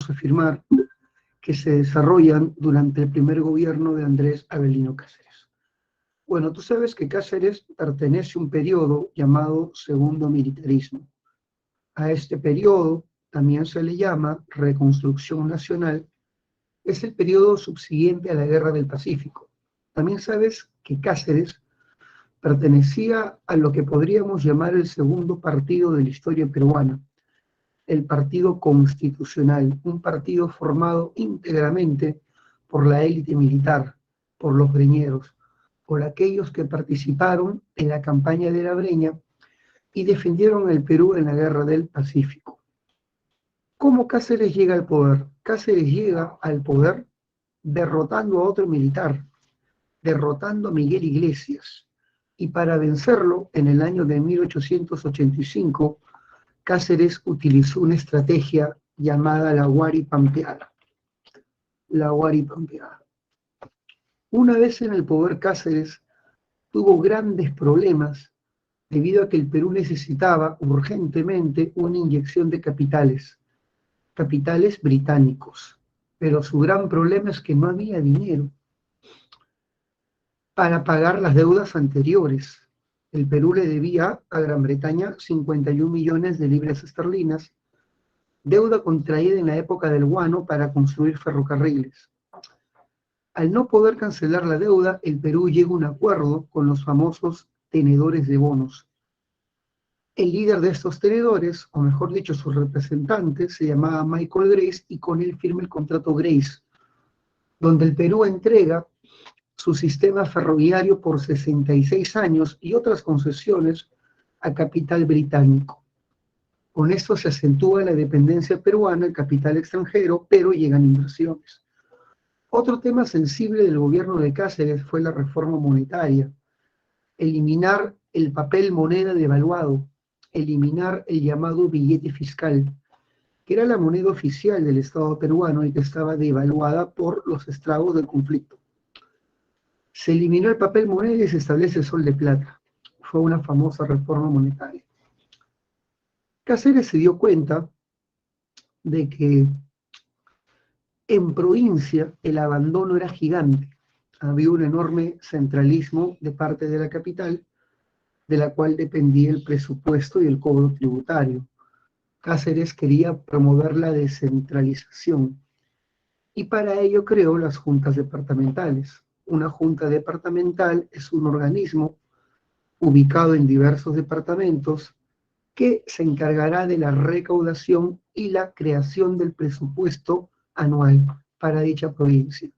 podemos afirmar que se desarrollan durante el primer gobierno de Andrés Avelino Cáceres. Bueno, tú sabes que Cáceres pertenece a un periodo llamado Segundo Militarismo. A este periodo también se le llama Reconstrucción Nacional. Es el periodo subsiguiente a la Guerra del Pacífico. También sabes que Cáceres pertenecía a lo que podríamos llamar el segundo partido de la historia peruana, el Partido Constitucional, un partido formado íntegramente por la élite militar, por los breñeros, por aquellos que participaron en la campaña de la Breña y defendieron el Perú en la Guerra del Pacífico. ¿Cómo Cáceres llega al poder? Cáceres llega al poder derrotando a otro militar, derrotando a Miguel Iglesias. Y para vencerlo, en el año de 1885, Cáceres utilizó una estrategia llamada la Huari-Pampeada. La Huari-Pampeada. Una vez en el poder, Cáceres tuvo grandes problemas debido a que el Perú necesitaba urgentemente una inyección de capitales británicos. Pero su gran problema es que no había dinero para pagar las deudas anteriores. El Perú le debía a Gran Bretaña 51 millones de libras esterlinas, deuda contraída en la época del guano para construir ferrocarriles. Al no poder cancelar la deuda, el Perú llega a un acuerdo con los famosos tenedores de bonos. El líder de estos tenedores, o mejor dicho, su representante, se llamaba Michael Grace, y con él firma el contrato Grace, donde el Perú entrega su sistema ferroviario por 66 años y otras concesiones a capital británico. Con esto se acentúa la dependencia peruana al capital extranjero, pero llegan inversiones. Otro tema sensible del gobierno de Cáceres fue la reforma monetaria. Eliminar el papel moneda devaluado, eliminar el llamado billete fiscal, que era la moneda oficial del Estado peruano y que estaba devaluada por los estragos del conflicto. Se eliminó el papel moneda y se establece el sol de plata. Fue una famosa reforma monetaria. Cáceres se dio cuenta de que en provincia el abandono era gigante. Había un enorme centralismo de parte de la capital, de la cual dependía el presupuesto y el cobro tributario. Cáceres quería promover la descentralización y para ello creó las juntas departamentales. Una junta departamental es un organismo ubicado en diversos departamentos que se encargará de la recaudación y la creación del presupuesto anual para dicha provincia.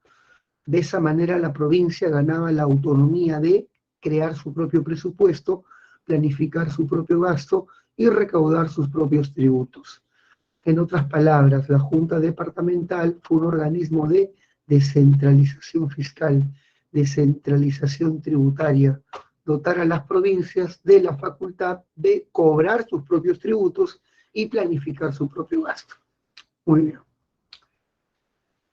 De esa manera la provincia ganaba la autonomía de crear su propio presupuesto, planificar su propio gasto y recaudar sus propios tributos. En otras palabras, la Junta Departamental fue un organismo de descentralización fiscal, descentralización tributaria, dotar a las provincias de la facultad de cobrar sus propios tributos y planificar su propio gasto. Muy bien.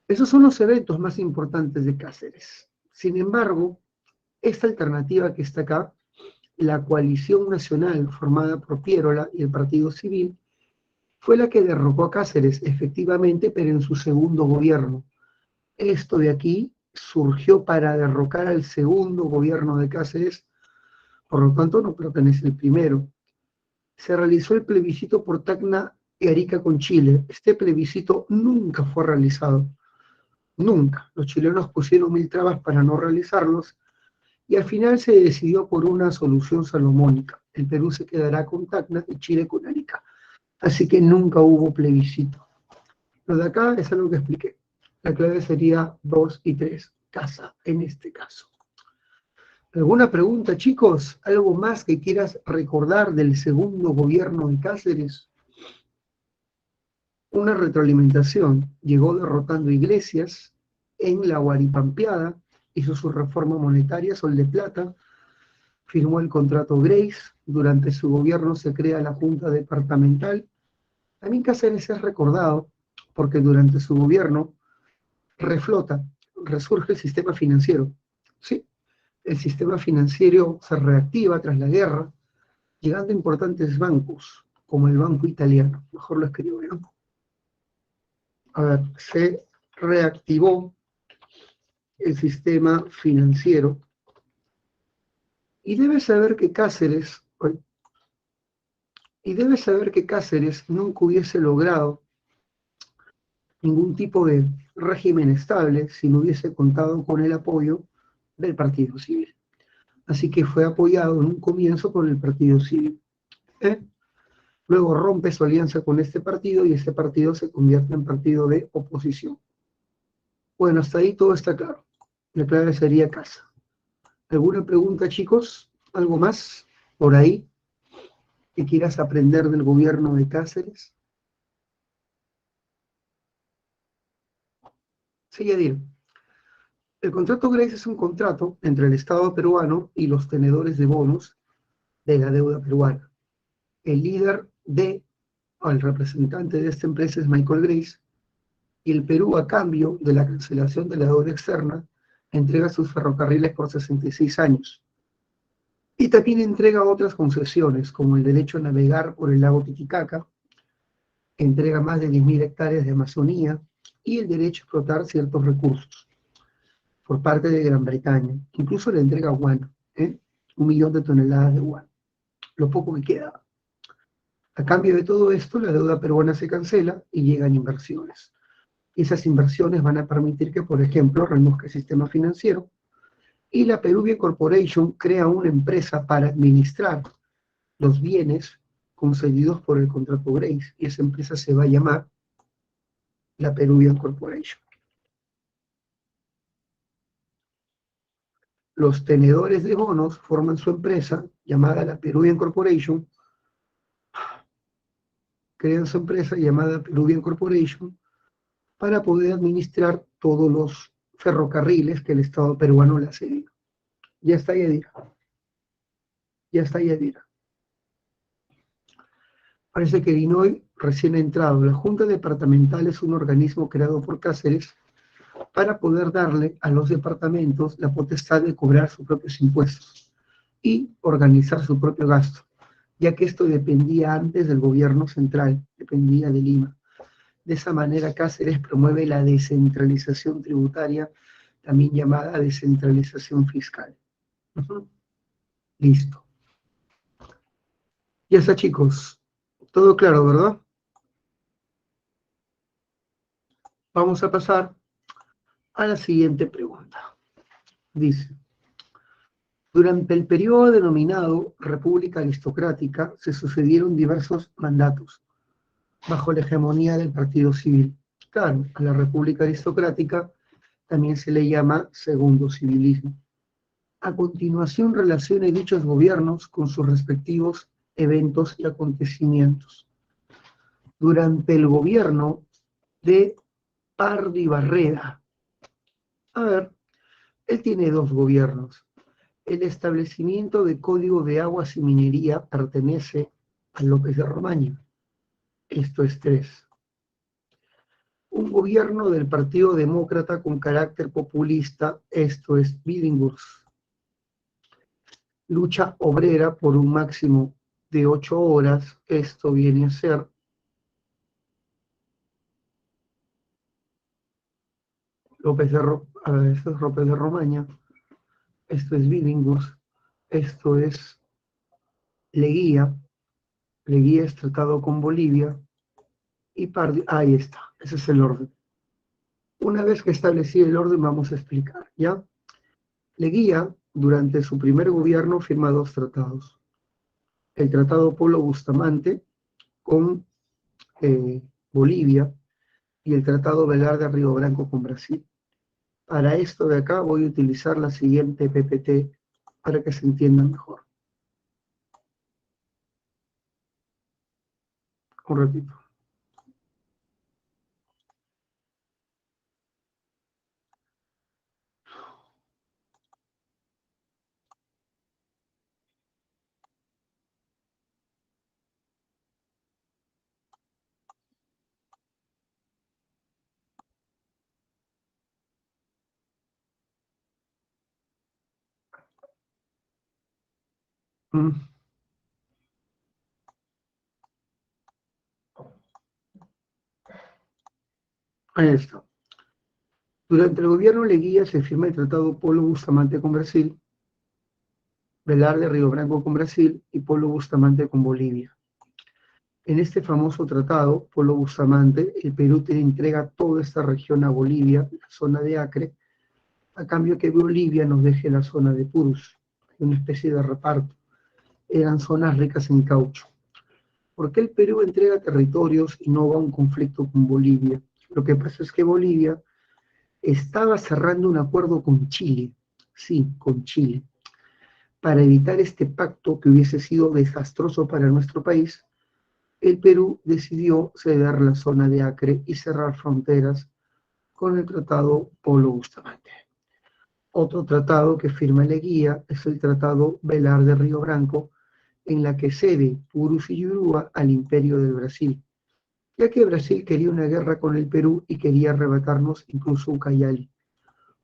Esos son los eventos más importantes de Cáceres. Sin embargo, esta alternativa que está acá, la coalición nacional formada por Piérola y el Partido Civil, fue la que derrocó a Cáceres, efectivamente, pero en su segundo gobierno. Esto de aquí surgió para derrocar al segundo gobierno de Cáceres, por lo tanto no pertenece al primero. Se realizó el plebiscito por Tacna y Arica con Chile. Este plebiscito nunca fue realizado. Nunca. Los chilenos pusieron 1000 trabas para no realizarlos y al final se decidió por una solución salomónica. El Perú se quedará con Tacna y Chile con Arica. Así que nunca hubo plebiscito. Lo de acá es algo que expliqué. La clave sería 2 y 3, casa, en este caso. ¿Alguna pregunta, chicos? ¿Algo más que quieras recordar del segundo gobierno de Cáceres? Una retroalimentación. Llegó derrotando Iglesias en la Huaripampeada, hizo su reforma monetaria, sol de plata, firmó el contrato Grace, durante su gobierno se crea la Junta Departamental. También Cáceres es recordado porque durante su gobierno resurge el sistema financiero. Sí, el sistema financiero se reactiva tras la guerra, llegando a importantes bancos, como el Banco Italiano. Mejor lo escribo, ¿no? A ver, se reactivó el sistema financiero y debes saber que Cáceres nunca hubiese logrado ningún tipo de régimen estable si no hubiese contado con el apoyo del Partido Civil. Así que fue apoyado en un comienzo por el Partido Civil. ¿eh? Luego rompe su alianza con este partido y este partido se convierte en partido de oposición. Bueno, hasta ahí todo está claro. La clave sería casa. ¿Alguna pregunta, chicos? ¿Algo más por ahí que quieras aprender del gobierno de Cáceres? Sí, Yadir. El contrato Grace es un contrato entre el Estado peruano y los tenedores de bonos de la deuda peruana. El líder o el representante de esta empresa es Michael Grace, y el Perú, a cambio de la cancelación de la deuda externa, entrega sus ferrocarriles por 66 años. Y también entrega otras concesiones, como el derecho a navegar por el lago Titicaca, entrega más de 10.000 hectáreas de Amazonía y el derecho a explotar ciertos recursos por parte de Gran Bretaña. Incluso le entrega guano, 1 millón de toneladas de guano, lo poco que queda. A cambio de todo esto, la deuda peruana se cancela y llegan inversiones. Y esas inversiones van a permitir que, por ejemplo, reduzca el sistema financiero y la Peruvian Corporation crea una empresa para administrar los bienes concedidos por el contrato Grace, y esa empresa se va a llamar la Peruvian Corporation. Los tenedores de bonos forman su empresa llamada la Peruvian Corporation, crean su empresa llamada Peruvian Corporation para poder administrar todos los ferrocarriles que el Estado peruano le ha cedido. Ya está, Yadira. Ya está, Yadira. Parece que Linoy recién ha entrado. La Junta Departamental es un organismo creado por Cáceres para poder darle a los departamentos la potestad de cobrar sus propios impuestos y organizar su propio gasto, ya que esto dependía antes del gobierno central, dependía de Lima. De esa manera, Cáceres promueve la descentralización tributaria, también llamada descentralización fiscal. Listo. Ya está, chicos. Todo claro, ¿verdad? Vamos a pasar a la siguiente pregunta. Dice, durante el periodo denominado República Aristocrática se sucedieron diversos mandatos bajo la hegemonía del Partido Civil. Claro, a la República Aristocrática también se le llama Segundo Civilismo. A continuación relaciona dichos gobiernos con sus respectivos eventos y acontecimientos. Durante el gobierno de Pardi Barrera, a ver, él tiene dos gobiernos. El establecimiento de Código de Aguas y Minería pertenece a López de Romaña. Esto es 3. Un gobierno del Partido Demócrata con carácter populista, esto es Billinghurst. Lucha obrera por un máximo de 8 horas, esto viene a ser esto es López de Romaña, esto es Billinghurst, esto es Leguía. Leguía es tratado con Bolivia y Pardi, ahí está, ese es el orden. Una vez que establecido el orden, vamos a explicar, ¿ya? Leguía, durante su primer gobierno, firma 2 tratados. El Tratado Polo Bustamante con Bolivia y el Tratado Velar de Río Branco con Brasil. Para esto de acá voy a utilizar la siguiente PPT para que se entienda mejor. Un ratito. Mm. Ahí está. Durante el gobierno Leguía se firma el Tratado Polo Bustamante con Brasil, Velar de Río Branco con Brasil y Polo Bustamante con Bolivia. En este famoso tratado, Polo Bustamante, el Perú te entrega toda esta región a Bolivia, la zona de Acre, a cambio que Bolivia nos deje la zona de Purus, una especie de reparto. Eran zonas ricas en caucho. ¿Por qué el Perú entrega territorios y no va a un conflicto con Bolivia? Lo que pasa es que Bolivia estaba cerrando un acuerdo con Chile, sí, con Chile, para evitar este pacto que hubiese sido desastroso para nuestro país. El Perú decidió ceder la zona de Acre y cerrar fronteras con el Tratado Polo Bustamante. Otro tratado que firma Leguía es el Tratado Velar de Río Branco, en la que cede Purus y Yurúa al Imperio del Brasil, ya que Brasil quería una guerra con el Perú y quería arrebatarnos incluso Ucayali.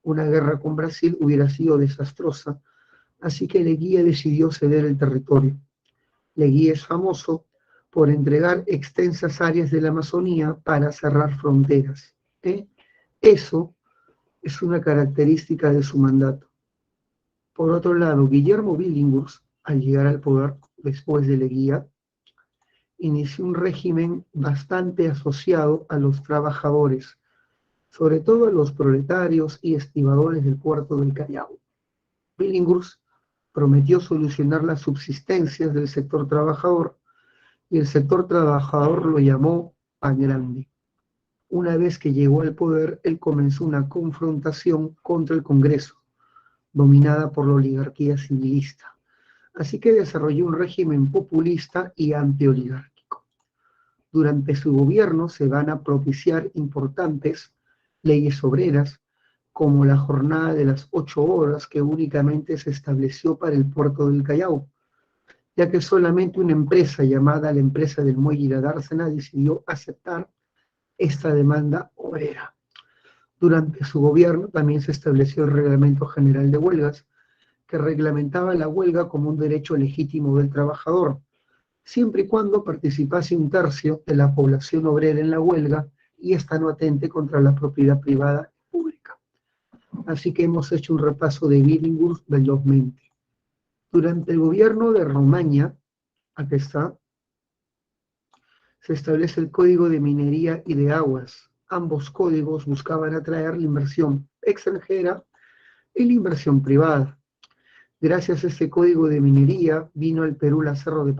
Una guerra con Brasil hubiera sido desastrosa, así que Leguía decidió ceder el territorio. Leguía es famoso por entregar extensas áreas de la Amazonía para cerrar fronteras. ¿Eh? Eso es una característica de su mandato. Por otro lado, Guillermo Billinghurst, al llegar al poder después de Leguía, inició un régimen bastante asociado a los trabajadores, sobre todo a los proletarios y estibadores del puerto del Callao. Billinghurst prometió solucionar las subsistencias del sector trabajador y el sector trabajador lo llamó Pan Grande. Una vez que llegó al poder, él comenzó una confrontación contra el Congreso, dominada por la oligarquía civilista. Así que desarrolló un régimen populista y antioligárquico. Durante su gobierno se van a propiciar importantes leyes obreras, como la jornada de las 8 horas que únicamente se estableció para el puerto del Callao, ya que solamente una empresa llamada la empresa del muelle y la dársena decidió aceptar esta demanda obrera. Durante su gobierno también se estableció el Reglamento General de Huelgas, que reglamentaba la huelga como un derecho legítimo del trabajador, siempre y cuando participase un tercio de la población obrera en la huelga y esta no atente contra la propiedad privada y pública. Así que hemos hecho un repaso de Billinghurst velozmente. Durante el gobierno de Romaña, aquí está, se establece el Código de Minería y de Aguas. Ambos códigos buscaban atraer la inversión extranjera y la inversión privada. Gracias a este Código de Minería vino al Perú la Cerro de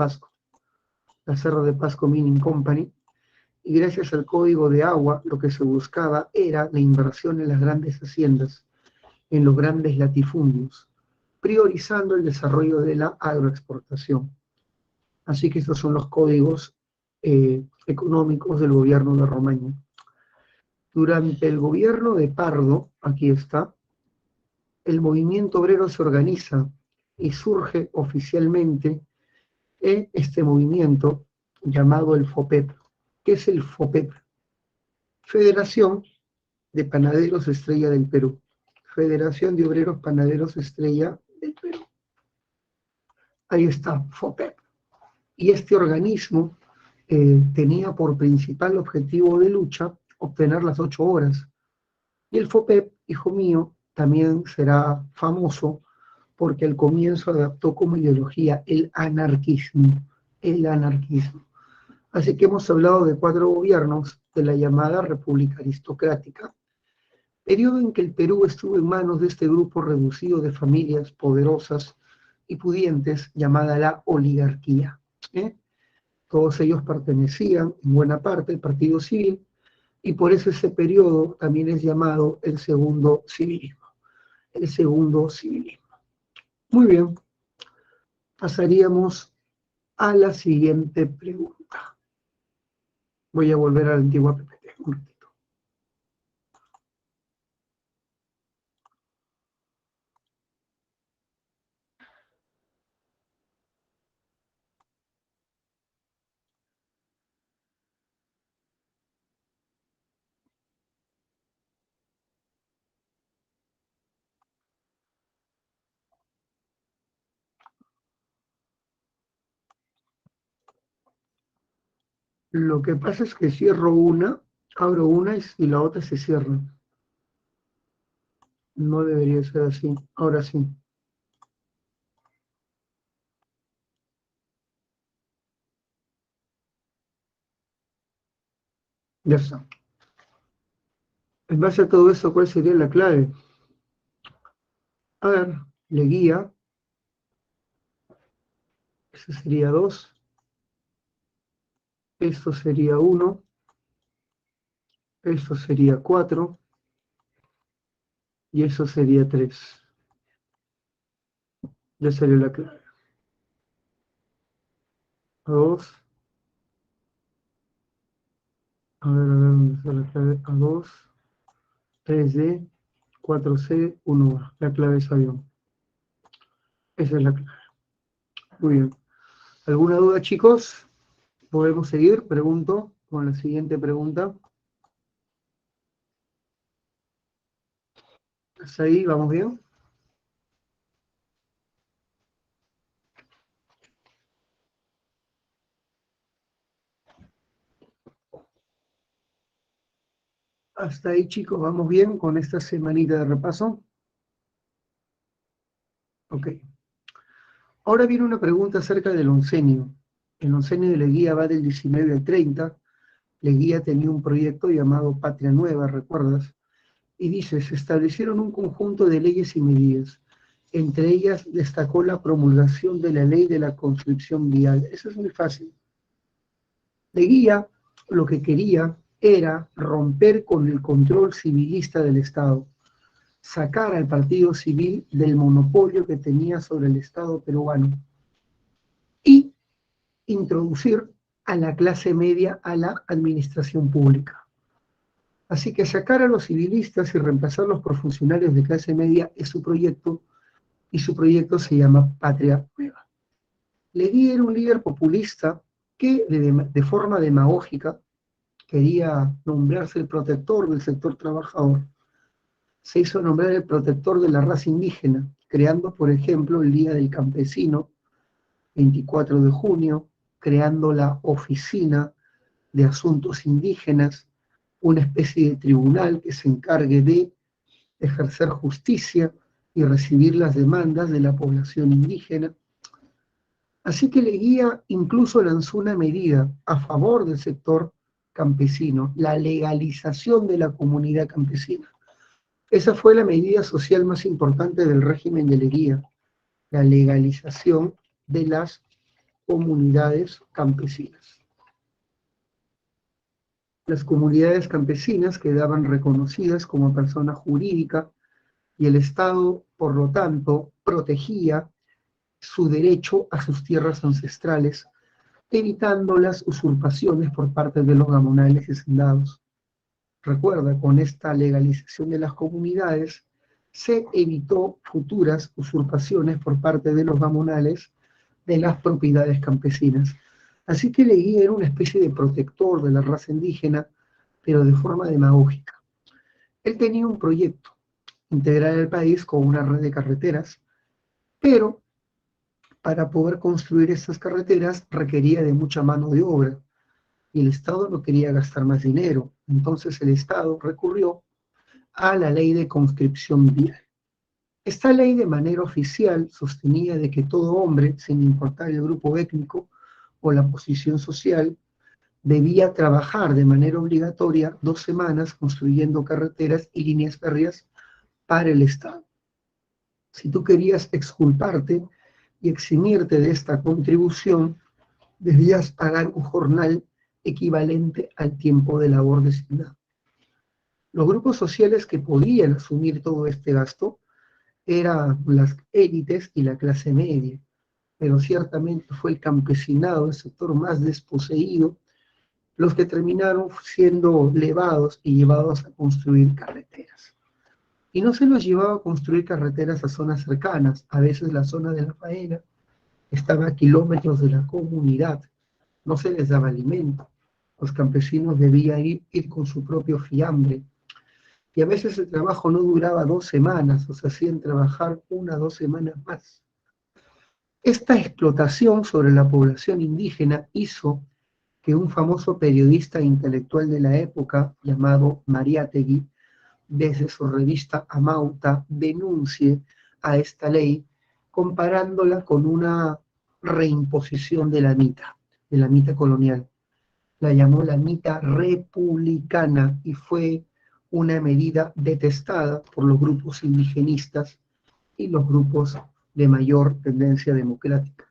Pasco Mining Company, y gracias al Código de Agua lo que se buscaba era la inversión en las grandes haciendas, en los grandes latifundios, priorizando el desarrollo de la agroexportación. Así que estos son los códigos económicos del gobierno de Romaña. Durante el gobierno de Pardo, aquí está, el movimiento obrero se organiza y surge oficialmente en este movimiento llamado el FOPEP. ¿Qué es el FOPEP? Federación de Panaderos Estrella del Perú. Federación de Obreros Panaderos Estrella del Perú. Ahí está, FOPEP. Y este organismo tenía por principal objetivo de lucha obtener las 8 horas. Y el FOPEP, hijo mío, también será famoso porque al comienzo adaptó como ideología el anarquismo, el anarquismo. Así que hemos hablado de 4 gobiernos de la llamada República Aristocrática, periodo en que el Perú estuvo en manos de este grupo reducido de familias poderosas y pudientes llamada la oligarquía. ¿Eh? Todos ellos pertenecían en buena parte al Partido Civil y por eso ese periodo también es llamado el segundo civilismo. El segundo civilismo. Muy bien, pasaríamos a la siguiente pregunta. Voy a volver a la antigua PPT un ratito. Lo que pasa es que cierro una, Abro una y la otra se cierra. No debería ser así. Ahora sí. Ya está. En base a todo eso, ¿cuál sería la clave? A ver, le guía. Ese sería 2. Esto sería 1. Esto sería 4. Y eso sería 3. Ya sería la clave. 2. A ver, ¿dónde está la clave? A2. 3D. 4C. 1A. La clave es avión. Esa es la clave. Muy bien. ¿Alguna duda, chicos? ¿Podemos seguir? Pregunto con la siguiente pregunta. ¿Hasta ahí? ¿Vamos bien? Hasta ahí, chicos, ¿vamos bien con esta semanita de repaso? Ok. Ahora viene una pregunta acerca del oncenio. El oncenio de Leguía va del 19 al 30. Leguía tenía un proyecto llamado Patria Nueva, ¿recuerdas? Y dice, se establecieron un conjunto de leyes y medidas. Entre ellas destacó la promulgación de la ley de la conscripción vial. Eso es muy fácil. Leguía lo que quería era romper con el control civilista del Estado, sacar al partido civil del monopolio que tenía sobre el Estado peruano y introducir a la clase media a la administración pública. Así que sacar a los civilistas y reemplazarlos por funcionarios de clase media es su proyecto, y su proyecto se llama Patria Nueva. Leguía era un líder populista que de forma demagógica quería nombrarse el protector del sector trabajador. Se hizo nombrar el protector de la raza indígena, creando, por ejemplo, el Día del Campesino, 24 de junio, creando la Oficina de Asuntos Indígenas, una especie de tribunal que se encargue de ejercer justicia y recibir las demandas de la población indígena. Así que Leguía incluso lanzó una medida a favor del sector campesino, la legalización de la comunidad campesina. Esa fue la medida social más importante del régimen de Leguía, la legalización de las comunidades campesinas. Las comunidades campesinas quedaban reconocidas como persona jurídica y el Estado, por lo tanto, protegía su derecho a sus tierras ancestrales, evitando las usurpaciones por parte de los gamonales y hacendados. Recuerda, con esta legalización de las comunidades, se evitó futuras usurpaciones por parte de los gamonales de las propiedades campesinas. Así que Leguía era una especie de protector de la raza indígena, pero de forma demagógica. Él tenía un proyecto, integrar el país con una red de carreteras, pero para poder construir estas carreteras requería de mucha mano de obra y el Estado no quería gastar más dinero. Entonces el Estado recurrió a la ley de conscripción vial. Esta ley de manera oficial sostenía de que todo hombre, sin importar el grupo étnico o la posición social, debía trabajar de manera obligatoria 2 semanas construyendo carreteras y líneas férreas para el Estado. Si tú querías exculparte y eximirte de esta contribución, debías pagar un jornal equivalente al tiempo de labor designado. Los grupos sociales que podían asumir todo este gasto eran las élites y la clase media, pero ciertamente fue el campesinado, el sector más desposeído, los que terminaron siendo levados y llevados a construir carreteras. Y no se los llevaba a construir carreteras a zonas cercanas, a veces la zona de la faena estaba a kilómetros de la comunidad, no se les daba alimento, los campesinos debían ir con su propio fiambre, y a veces el trabajo no duraba 2 semanas, o se hacían trabajar 1 o 2 semanas más. Esta explotación sobre la población indígena hizo que un famoso periodista intelectual de la época, llamado Mariátegui, desde su revista Amauta, denuncie a esta ley comparándola con una reimposición de la mita colonial. La llamó la mita republicana y fue una medida detestada por los grupos indigenistas y los grupos de mayor tendencia democrática.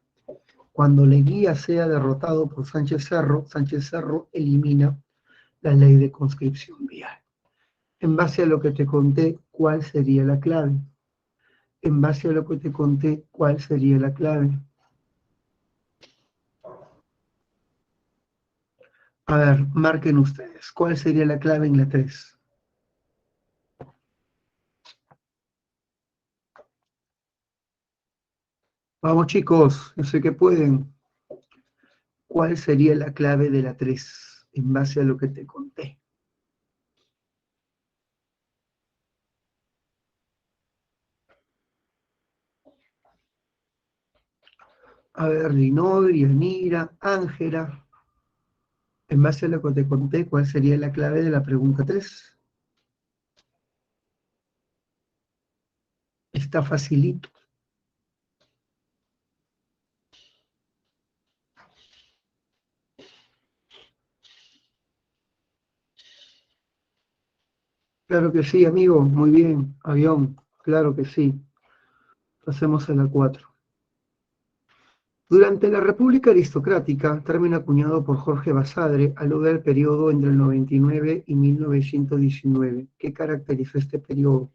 Cuando Leguía sea derrotado por Sánchez Cerro elimina la ley de conscripción vial. En base a lo que te conté, ¿cuál sería la clave? En base a lo que te conté, ¿cuál sería la clave? A ver, marquen ustedes. ¿Cuál sería la clave en la 3? Vamos chicos, yo sé que pueden. ¿Cuál sería la clave de la 3 en base a lo que te conté? A ver, Linodri, Yanira, Ángela. En base a lo que te conté, ¿cuál sería la clave de la pregunta 3? Está facilito. Claro que sí, amigo. Muy bien. Avión. Claro que sí. Pasemos a la 4. Durante la República Aristocrática, término acuñado por Jorge Basadre, alude al periodo entre el 99 y 1919. ¿Qué caracterizó este periodo?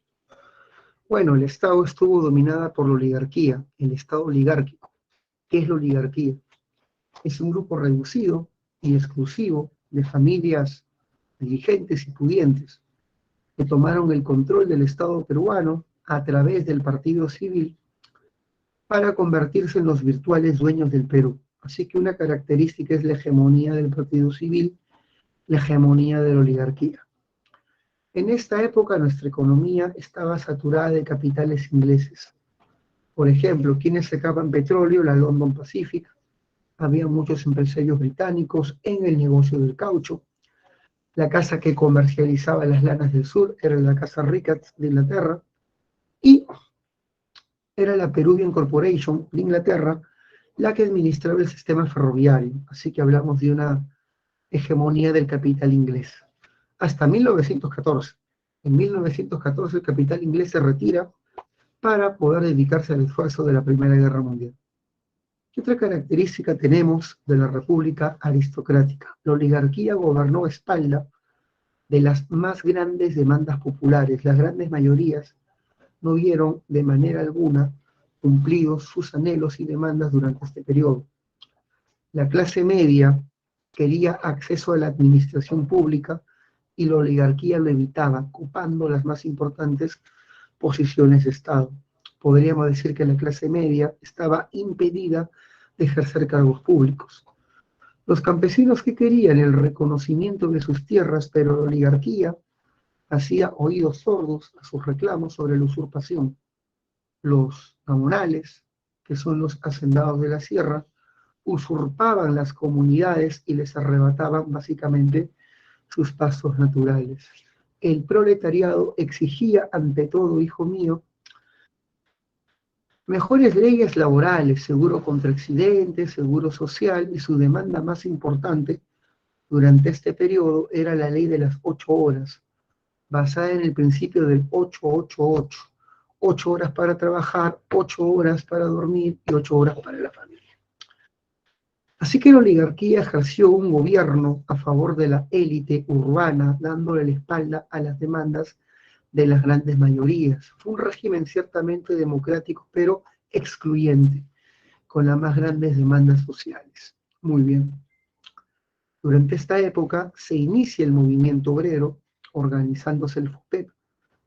Bueno, el Estado estuvo dominada por la oligarquía, el Estado oligárquico. ¿Qué es la oligarquía? Es un grupo reducido y exclusivo de familias dirigentes y pudientes que tomaron el control del Estado peruano a través del Partido Civil para convertirse en los virtuales dueños del Perú. Así que una característica es la hegemonía del Partido Civil, la hegemonía de la oligarquía. En esta época nuestra economía estaba saturada de capitales ingleses. Por ejemplo, quienes sacaban petróleo, la London Pacific, había muchos empresarios británicos en el negocio del caucho. La casa que comercializaba las lanas del sur era la casa Ricketts de Inglaterra y era la Peruvian Corporation de Inglaterra la que administraba el sistema ferroviario. Así que hablamos de una hegemonía del capital inglés. Hasta 1914. En 1914 el capital inglés se retira para poder dedicarse al esfuerzo de la Primera Guerra Mundial. ¿Qué otra característica tenemos de la República Aristocrática? La oligarquía gobernó a espalda de las más grandes demandas populares. Las grandes mayorías no vieron de manera alguna cumplidos sus anhelos y demandas durante este periodo. La clase media quería acceso a la administración pública y la oligarquía lo evitaba, ocupando las más importantes posiciones de Estado. Podríamos decir que la clase media estaba impedida de ejercer cargos públicos. Los campesinos que querían el reconocimiento de sus tierras, pero la oligarquía hacía oídos sordos a sus reclamos sobre la usurpación. Los gamonales, que son los hacendados de la sierra, usurpaban las comunidades y les arrebataban básicamente sus pastos naturales. El proletariado exigía ante todo, hijo mío, mejores leyes laborales, seguro contra accidentes, seguro social, y su demanda más importante durante este periodo era la ley de las 8 horas, basada en el principio del 8-8-8. 8 horas para trabajar, 8 horas para dormir y 8 horas para la familia. Así que la oligarquía ejerció un gobierno a favor de la élite urbana, dándole la espalda a las demandas de las grandes mayorías. Fue un régimen ciertamente democrático, pero excluyente, con las más grandes demandas sociales. Muy bien. Durante esta época se inicia el movimiento obrero, organizándose el FUPEP,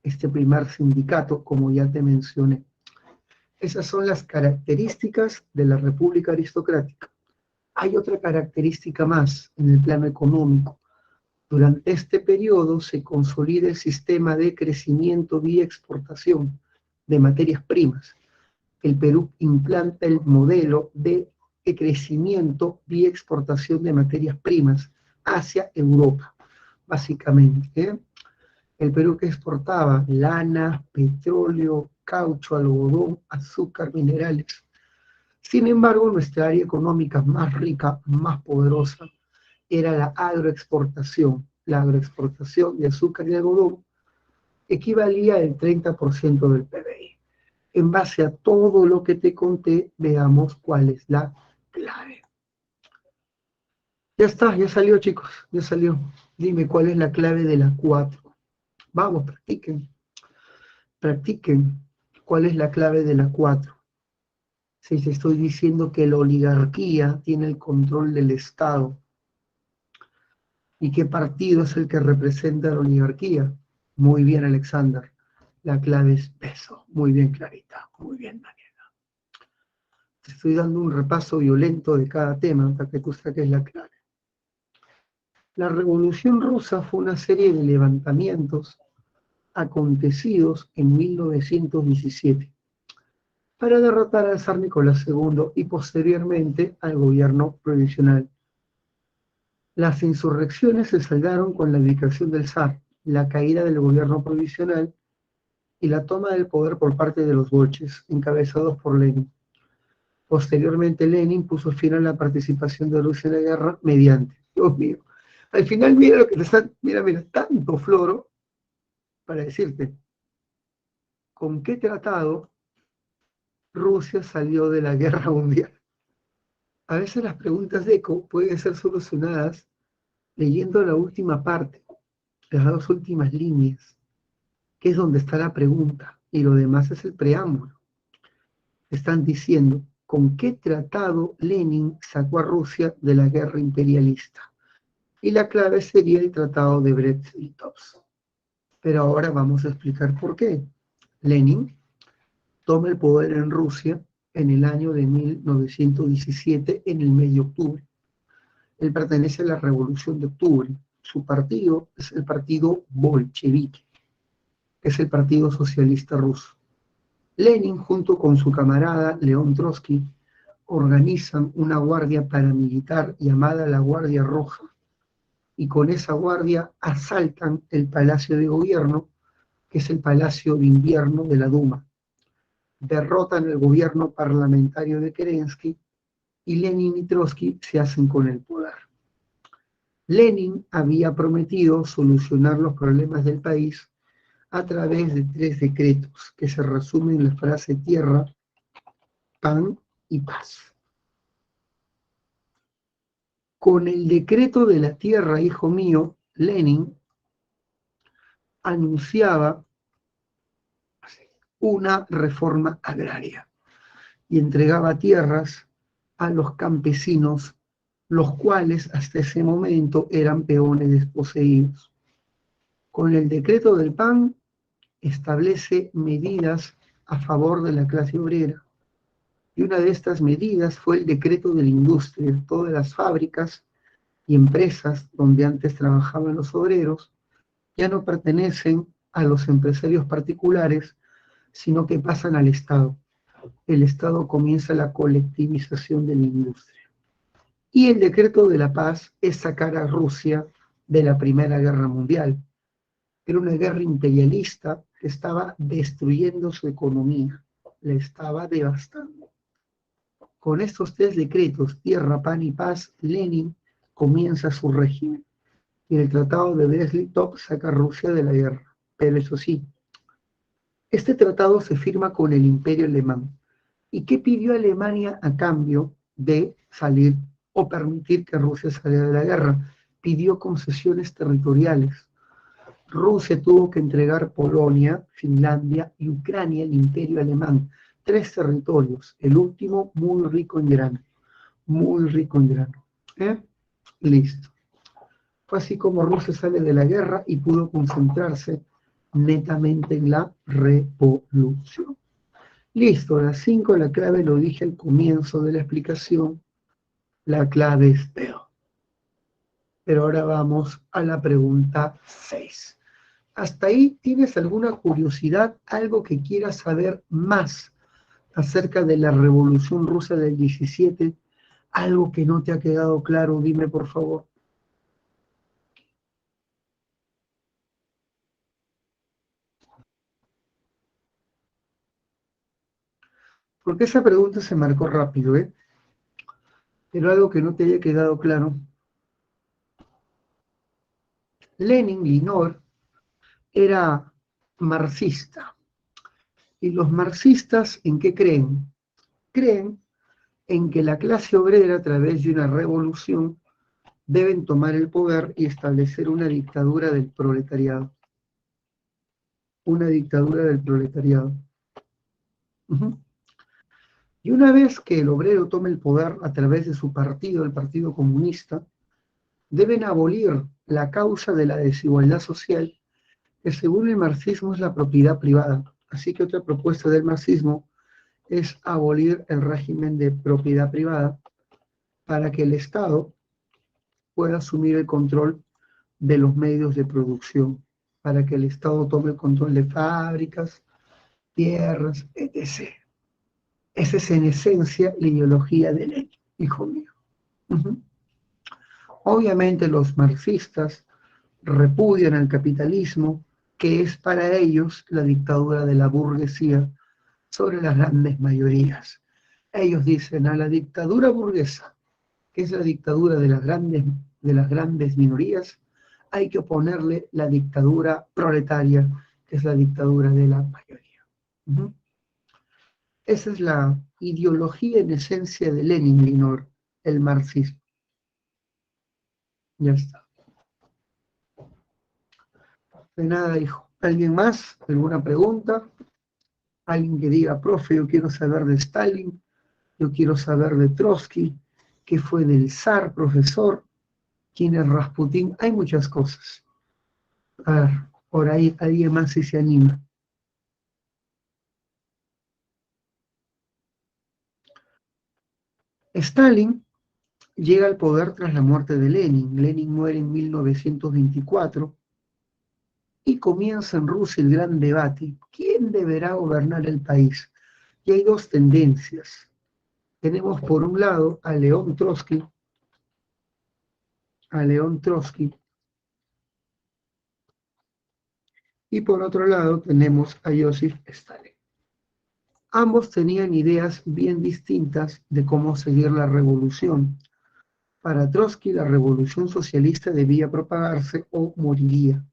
este primer sindicato, como ya te mencioné. Esas son las características de la República Aristocrática. Hay otra característica más en el plano económico. Durante este periodo se consolida el sistema de crecimiento vía exportación de materias primas. El Perú implanta el modelo de fuerte crecimiento vía exportación de materias primas hacia Europa, básicamente. El Perú que exportaba lana, petróleo, caucho, algodón, azúcar, minerales. Sin embargo, nuestra área económica más rica, más poderosa, era la agroexportación. La agroexportación de azúcar y algodón equivalía al 30% del PBI. En base a todo lo que te conté, veamos cuál es la clave. Ya está, ya salió, chicos, ya salió. Dime cuál es la clave de la 4. Vamos, practiquen. Practiquen. ¿Cuál es la clave de la 4? Si te estoy diciendo que la oligarquía tiene el control del Estado, ¿y qué partido es el que representa a la oligarquía? Muy bien, Alexander. La clave es peso. Muy bien, Clarita. Muy bien, Daniela. Te estoy dando un repaso violento de cada tema para que tú saques la clave. La Revolución Rusa fue una serie de levantamientos acontecidos en 1917 para derrotar al zar Nicolás II y posteriormente al gobierno provisional. Las insurrecciones se saldaron con la abdicación del zar, la caída del gobierno provisional y la toma del poder por parte de los bolches, encabezados por Lenin. Posteriormente, Lenin puso fin a la participación de Rusia en la guerra mediante, Dios mío, al final mira lo que te están, mira, tanto floro para decirte, ¿con qué tratado Rusia salió de la guerra mundial? A veces las preguntas de ECO pueden ser solucionadas leyendo la última parte, las dos últimas líneas, que es donde está la pregunta, y lo demás es el preámbulo. Están diciendo, ¿con qué tratado Lenin sacó a Rusia de la guerra imperialista? Y la clave sería el tratado de Brest-Litovsk. Pero ahora vamos a explicar por qué. Lenin toma el poder en Rusia en el año de 1917, en el mes de octubre. Él pertenece a la Revolución de Octubre. Su partido es el partido bolchevique, que es el Partido Socialista Ruso. Lenin, junto con su camarada León Trotsky, organizan una guardia paramilitar llamada la Guardia Roja, y con esa guardia asaltan el Palacio de Gobierno, que es el Palacio de Invierno de la Duma. Derrotan el gobierno parlamentario de Kerensky y Lenin y Trotsky se hacen con el poder. Lenin había prometido solucionar los problemas del país a través de 3 decretos que se resumen en la frase tierra, pan y paz. Con el decreto de la tierra, hijo mío, Lenin anunciaba una reforma agraria y entregaba tierras a los campesinos, los cuales hasta ese momento eran peones desposeídos. Con el decreto del pan establece medidas a favor de la clase obrera. Y una de estas medidas fue el decreto de la industria. Todas las fábricas y empresas donde antes trabajaban los obreros ya no pertenecen a los empresarios particulares, sino que pasan al Estado. El Estado comienza la colectivización de la industria. Y el decreto de la paz es sacar a Rusia de la Primera Guerra Mundial. Era una guerra imperialista que estaba destruyendo su economía, la estaba devastando. Con estos 3 decretos, tierra, pan y paz, Lenin comienza su régimen. Y el tratado de Brest-Litovsk saca a Rusia de la guerra. Pero eso sí, este tratado se firma con el Imperio Alemán. ¿Y qué pidió Alemania a cambio de salir o permitir que Rusia saliera de la guerra? Pidió concesiones territoriales. Rusia tuvo que entregar Polonia, Finlandia y Ucrania al Imperio Alemán. 3 territorios, el último muy rico en grano. Muy rico en grano. Listo. Fue así como Rusia sale de la guerra y pudo concentrarse netamente en la revolución. Listo, a las 5 la clave lo dije al comienzo de la explicación. La clave es PEO. Pero ahora vamos a la pregunta 6. ¿Hasta ahí tienes alguna curiosidad, algo que quieras saber más acerca de la Revolución Rusa del 17 Algo que no te ha quedado claro, dime por favor. Porque esa pregunta se marcó rápido, ¿eh? Pero algo que no te haya quedado claro. Lenin, Linor, era marxista. ¿Y los marxistas en qué creen? Creen en que la clase obrera, a través de una revolución, deben tomar el poder y establecer una dictadura del proletariado. Una dictadura del proletariado. Uh-huh. Y una vez que el obrero tome el poder a través de su partido, el Partido Comunista, deben abolir la causa de la desigualdad social, que según el marxismo es la propiedad privada. Así que otra propuesta del marxismo es abolir el régimen de propiedad privada para que el Estado pueda asumir el control de los medios de producción, para que el Estado tome el control de fábricas, tierras, etc. Esa es en esencia la ideología de Lenin, hijo mío. Uh-huh. Obviamente los marxistas repudian al capitalismo, que es para ellos la dictadura de la burguesía sobre las grandes mayorías. Ellos dicen a la dictadura burguesa, que es la dictadura de las grandes minorías, hay que oponerle la dictadura proletaria, que es la dictadura de la mayoría. Uh-huh. Esa es la ideología en esencia de Lenin, Linor, el marxismo. Ya está. De nada, hijo. ¿Alguien más? ¿Alguna pregunta? Alguien que diga, profe, yo quiero saber de Stalin, yo quiero saber de Trotsky, qué fue del zar, profesor, quién es Rasputín. Hay muchas cosas. A ver, por ahí alguien más si se anima. Stalin llega al poder tras la muerte de Lenin. Lenin muere en 1924 y comienza en Rusia el gran debate. ¿Quién deberá gobernar el país? Y hay dos tendencias. Tenemos por un lado a León Trotsky, y por otro lado tenemos a Joseph Stalin. Ambos tenían ideas bien distintas de cómo seguir la revolución. Para Trotsky, la revolución socialista debía propagarse o moriría.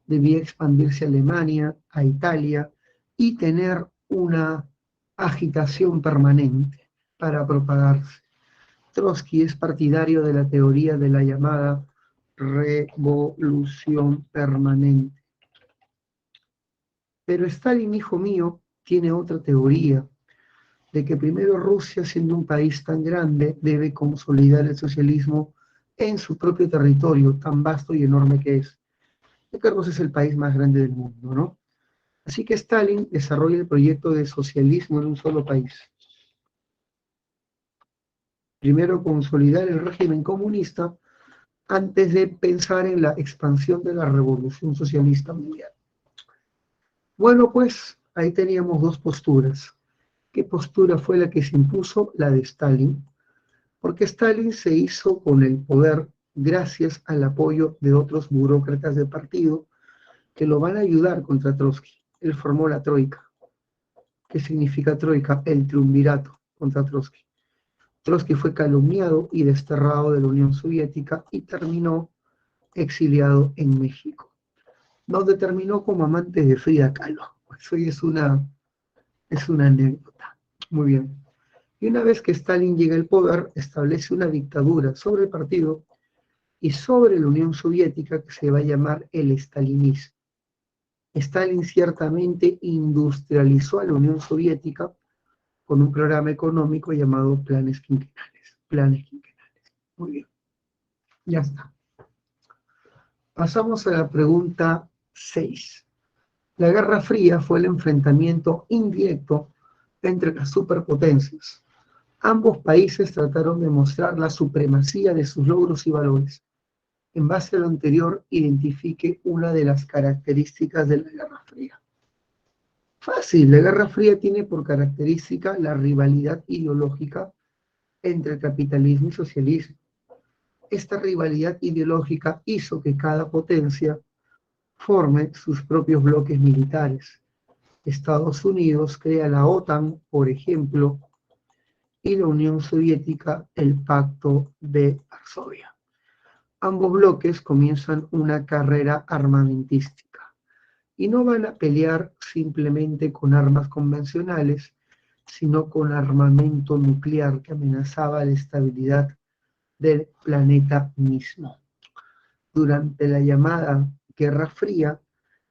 Debía expandirse a Alemania, a Italia, y tener una agitación permanente para propagarse. Trotsky es partidario de la teoría de la llamada revolución permanente. Pero Stalin, hijo mío, tiene otra teoría, de que primero Rusia, siendo un país tan grande, debe consolidar el socialismo en su propio territorio, tan vasto y enorme que es. Ya que Rusia es el país más grande del mundo, ¿no? Así que Stalin desarrolla el proyecto de socialismo en un solo país. Primero consolidar el régimen comunista antes de pensar en la expansión de la revolución socialista mundial. Bueno, pues ahí teníamos dos posturas. ¿Qué postura fue la que se impuso? La de Stalin, porque Stalin se hizo con el poder gracias al apoyo de otros burócratas del partido que lo van a ayudar contra Trotsky. Él formó la Troika. ¿Qué significa Troika? El triunvirato contra Trotsky. Trotsky fue calumniado y desterrado de la Unión Soviética y terminó exiliado en México, donde terminó como amante de Frida Kahlo. Eso es una anécdota. Muy bien. Y una vez que Stalin llega al poder, establece una dictadura sobre el partido y sobre la Unión Soviética que se va a llamar el estalinismo. Stalin ciertamente industrializó a la Unión Soviética con un programa económico llamado planes quinquenales. Planes quinquenales. Muy bien, ya está. Pasamos a la pregunta 6. La Guerra Fría fue el enfrentamiento indirecto entre las superpotencias. Ambos países trataron de mostrar la supremacía de sus logros y valores. En base a lo anterior, identifique una de las características de la Guerra Fría. Fácil, la Guerra Fría tiene por característica la rivalidad ideológica entre el capitalismo y socialismo. Esta rivalidad ideológica hizo que cada potencia forme sus propios bloques militares. Estados Unidos crea la OTAN, por ejemplo, y la Unión Soviética el Pacto de Varsovia. Ambos bloques comienzan una carrera armamentística y no van a pelear simplemente con armas convencionales, sino con armamento nuclear que amenazaba la estabilidad del planeta mismo. Durante la llamada Guerra Fría,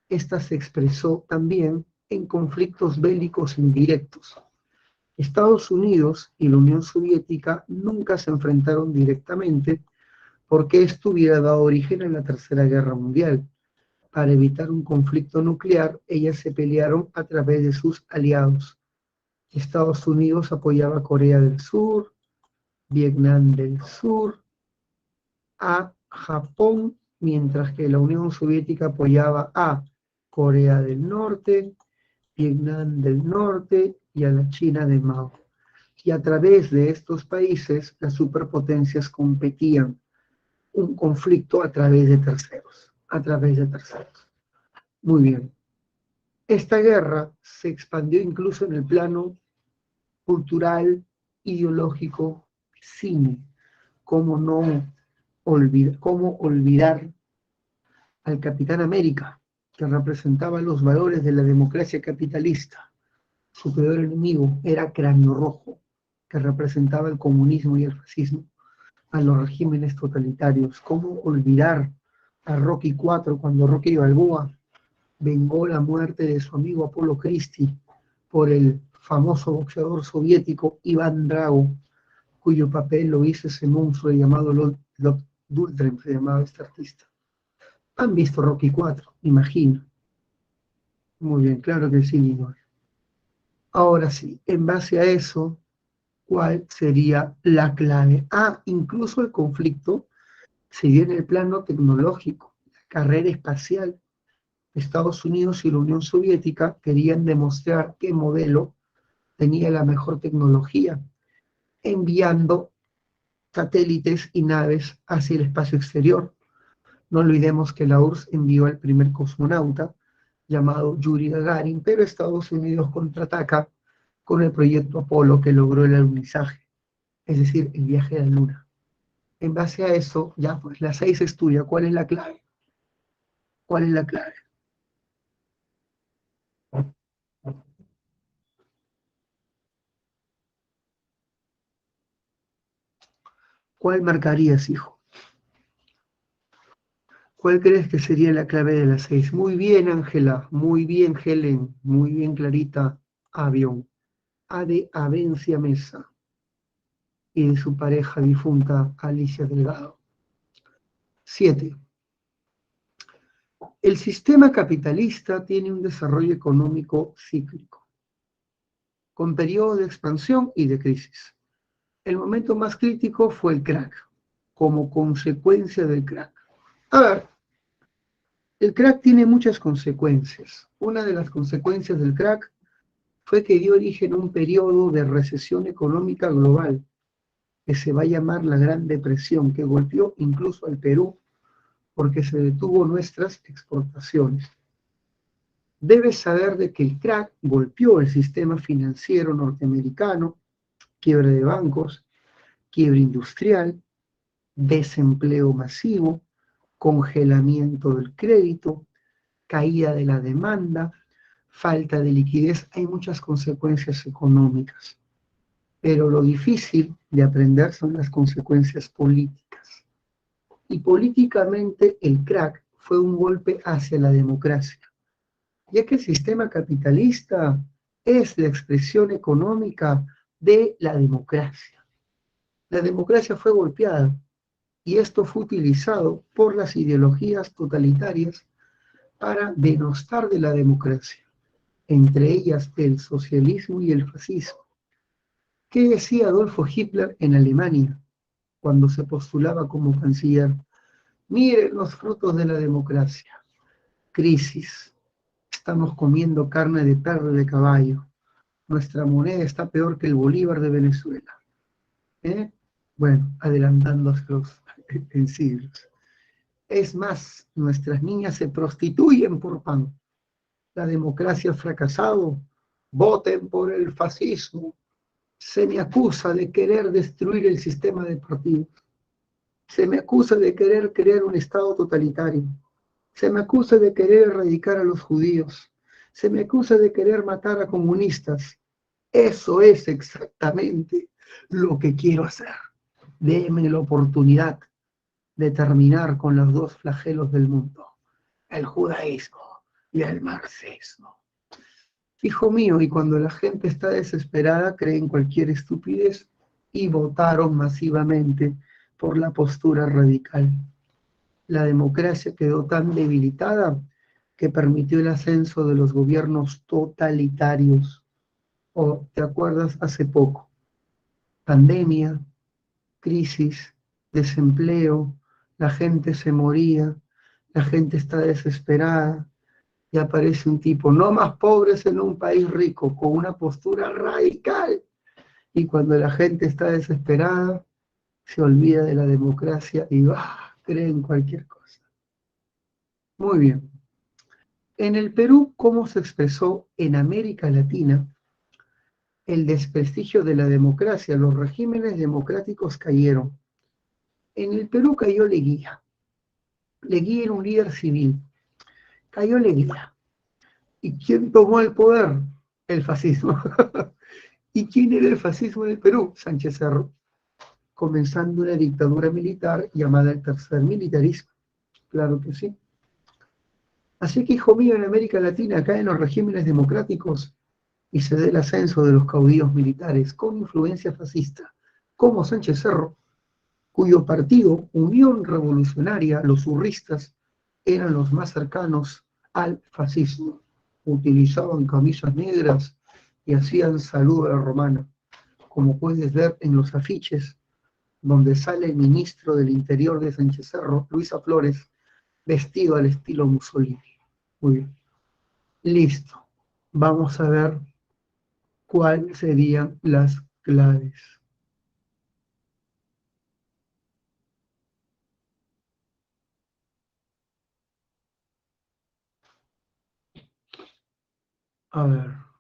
esta se expresó también en conflictos bélicos indirectos. Estados Unidos y la Unión Soviética nunca se enfrentaron directamente porque esto hubiera dado origen a la Tercera Guerra Mundial. Para evitar un conflicto nuclear, ellas se pelearon a través de sus aliados. Estados Unidos apoyaba a Corea del Sur, Vietnam del Sur, a Japón, mientras que la Unión Soviética apoyaba a Corea del Norte, Vietnam del Norte y a la China de Mao. Y a través de estos países, las superpotencias competían un conflicto a través de terceros, a través de terceros. Muy bien. Esta guerra se expandió incluso en el plano cultural, ideológico, cine. ¿Cómo olvidar al Capitán América, que representaba los valores de la democracia capitalista? Su peor enemigo era Cráneo Rojo, que representaba el comunismo y el fascismo, a los regímenes totalitarios. ¿Cómo olvidar a Rocky IV cuando Rocky Balboa vengó la muerte de su amigo Apolo Christie por el famoso boxeador soviético Iván Drago, cuyo papel lo hizo ese monstruo llamado Lord Dultrem, se llamaba este artista? ¿Han visto Rocky IV? Imagino. Muy bien, claro que sí, Igor. Ahora sí, en base a eso, ¿cuál sería la clave? Incluso el conflicto se dio en el plano tecnológico, la carrera espacial. Estados Unidos y la Unión Soviética querían demostrar qué modelo tenía la mejor tecnología, enviando satélites y naves hacia el espacio exterior. No olvidemos que la URSS envió al primer cosmonauta, llamado Yuri Gagarin, pero Estados Unidos contraataca con el proyecto Apolo que logró el alunizaje, es decir, el viaje a la Luna. En base a eso, ya pues la 6 es tuya. ¿Cuál es la clave? ¿Cuál es la clave? ¿Cuál marcarías, hijo? ¿Cuál crees que sería la clave de la 6? Muy bien, Ángela. Muy bien, Helen. Muy bien, Clarita. Avión. A de Avencia Mesa y de su pareja difunta Alicia Delgado. 7. El sistema capitalista tiene un desarrollo económico cíclico, con periodos de expansión y de crisis. El momento más crítico fue el crack, como consecuencia del crack. A ver, el crack tiene muchas consecuencias. Una de las consecuencias del crack fue que dio origen a un periodo de recesión económica global, que se va a llamar la Gran Depresión, que golpeó incluso al Perú porque se detuvo nuestras exportaciones. Debes saber de que el crack golpeó el sistema financiero norteamericano, quiebra de bancos, quiebra industrial, desempleo masivo, congelamiento del crédito, caída de la demanda, falta de liquidez. Hay muchas consecuencias económicas, pero lo difícil de aprender son las consecuencias políticas. Y políticamente el crack fue un golpe hacia la democracia, ya que el sistema capitalista es la expresión económica de la democracia. La democracia fue golpeada y esto fue utilizado por las ideologías totalitarias para denostar de la democracia, entre ellas el socialismo y el fascismo. ¿Qué decía Adolfo Hitler en Alemania cuando se postulaba como canciller? Miren los frutos de la democracia. Crisis. Estamos comiendo carne de perro y de caballo. Nuestra moneda está peor que el bolívar de Venezuela. ¿eh? Bueno, adelantándoselos en siglos. Es más, nuestras niñas se prostituyen por pan. La democracia ha fracasado. Voten por el fascismo. Se me acusa de querer destruir el sistema de partidos. Se me acusa de querer crear un Estado totalitario. Se me acusa de querer erradicar a los judíos. Se me acusa de querer matar a comunistas. Eso es exactamente lo que quiero hacer. Déme la oportunidad de terminar con los dos flagelos del mundo, el judaísmo y el marxismo. Hijo mío, y cuando la gente está desesperada, creen cualquier estupidez y votaron masivamente por la postura radical. La democracia quedó tan debilitada que permitió el ascenso de los gobiernos totalitarios. ¿O te acuerdas hace poco? Pandemia, crisis, desempleo, la gente se moría, la gente está desesperada y aparece un tipo, no más pobres en un país rico, con una postura radical. Y cuando la gente está desesperada, se olvida de la democracia y cree en cualquier cosa. Muy bien. En el Perú, ¿cómo se expresó en América Latina el desprestigio de la democracia? Los regímenes democráticos cayeron. En el Perú cayó Leguía. Leguía era un líder civil. Cayó Leguía. ¿Y quién tomó el poder? El fascismo. ¿Y quién era el fascismo en el Perú? Sánchez Cerro, comenzando una dictadura militar llamada el tercer militarismo. Claro que sí. Así que, hijo mío, en América Latina caen los regímenes democráticos y se da el ascenso de los caudillos militares con influencia fascista, como Sánchez Cerro, cuyo partido, Unión Revolucionaria, los urristas, eran los más cercanos al fascismo. Utilizaban camisas negras y hacían salud a la romana, como puedes ver en los afiches donde sale el ministro del Interior de Sánchez Cerro, Luisa Flores, vestido al estilo Mussolini. Muy bien. Listo. Vamos a ver cuáles serían las claves. A ver.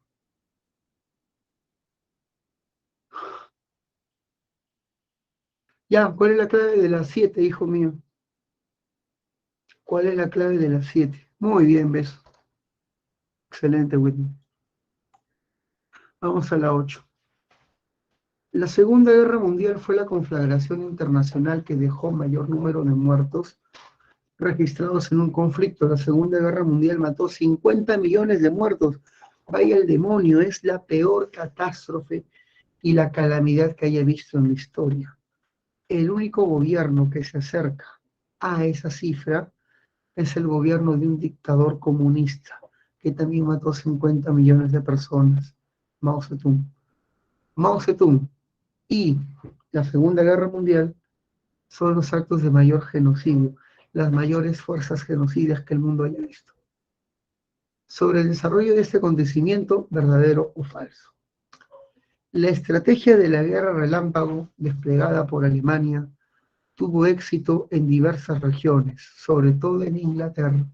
Ya, ¿cuál es la clave de las 7, hijo mío? ¿Cuál es la clave de las 7? Muy bien, beso. Excelente, Whitney. Vamos a la 8. La Segunda Guerra Mundial fue la conflagración internacional que dejó mayor número de muertos registrados en un conflicto. La Segunda Guerra Mundial mató 50 millones de muertos. Vaya el demonio, es la peor catástrofe y la calamidad que haya visto en la historia. El único gobierno que se acerca a esa cifra es el gobierno de un dictador comunista que también mató 50 millones de personas, Mao Zedong. Mao Zedong y la Segunda Guerra Mundial son los actos de mayor genocidio, las mayores fuerzas genocidas que el mundo haya visto. Sobre el desarrollo de este acontecimiento, verdadero o falso. La estrategia de la guerra relámpago desplegada por Alemania tuvo éxito en diversas regiones, sobre todo en Inglaterra.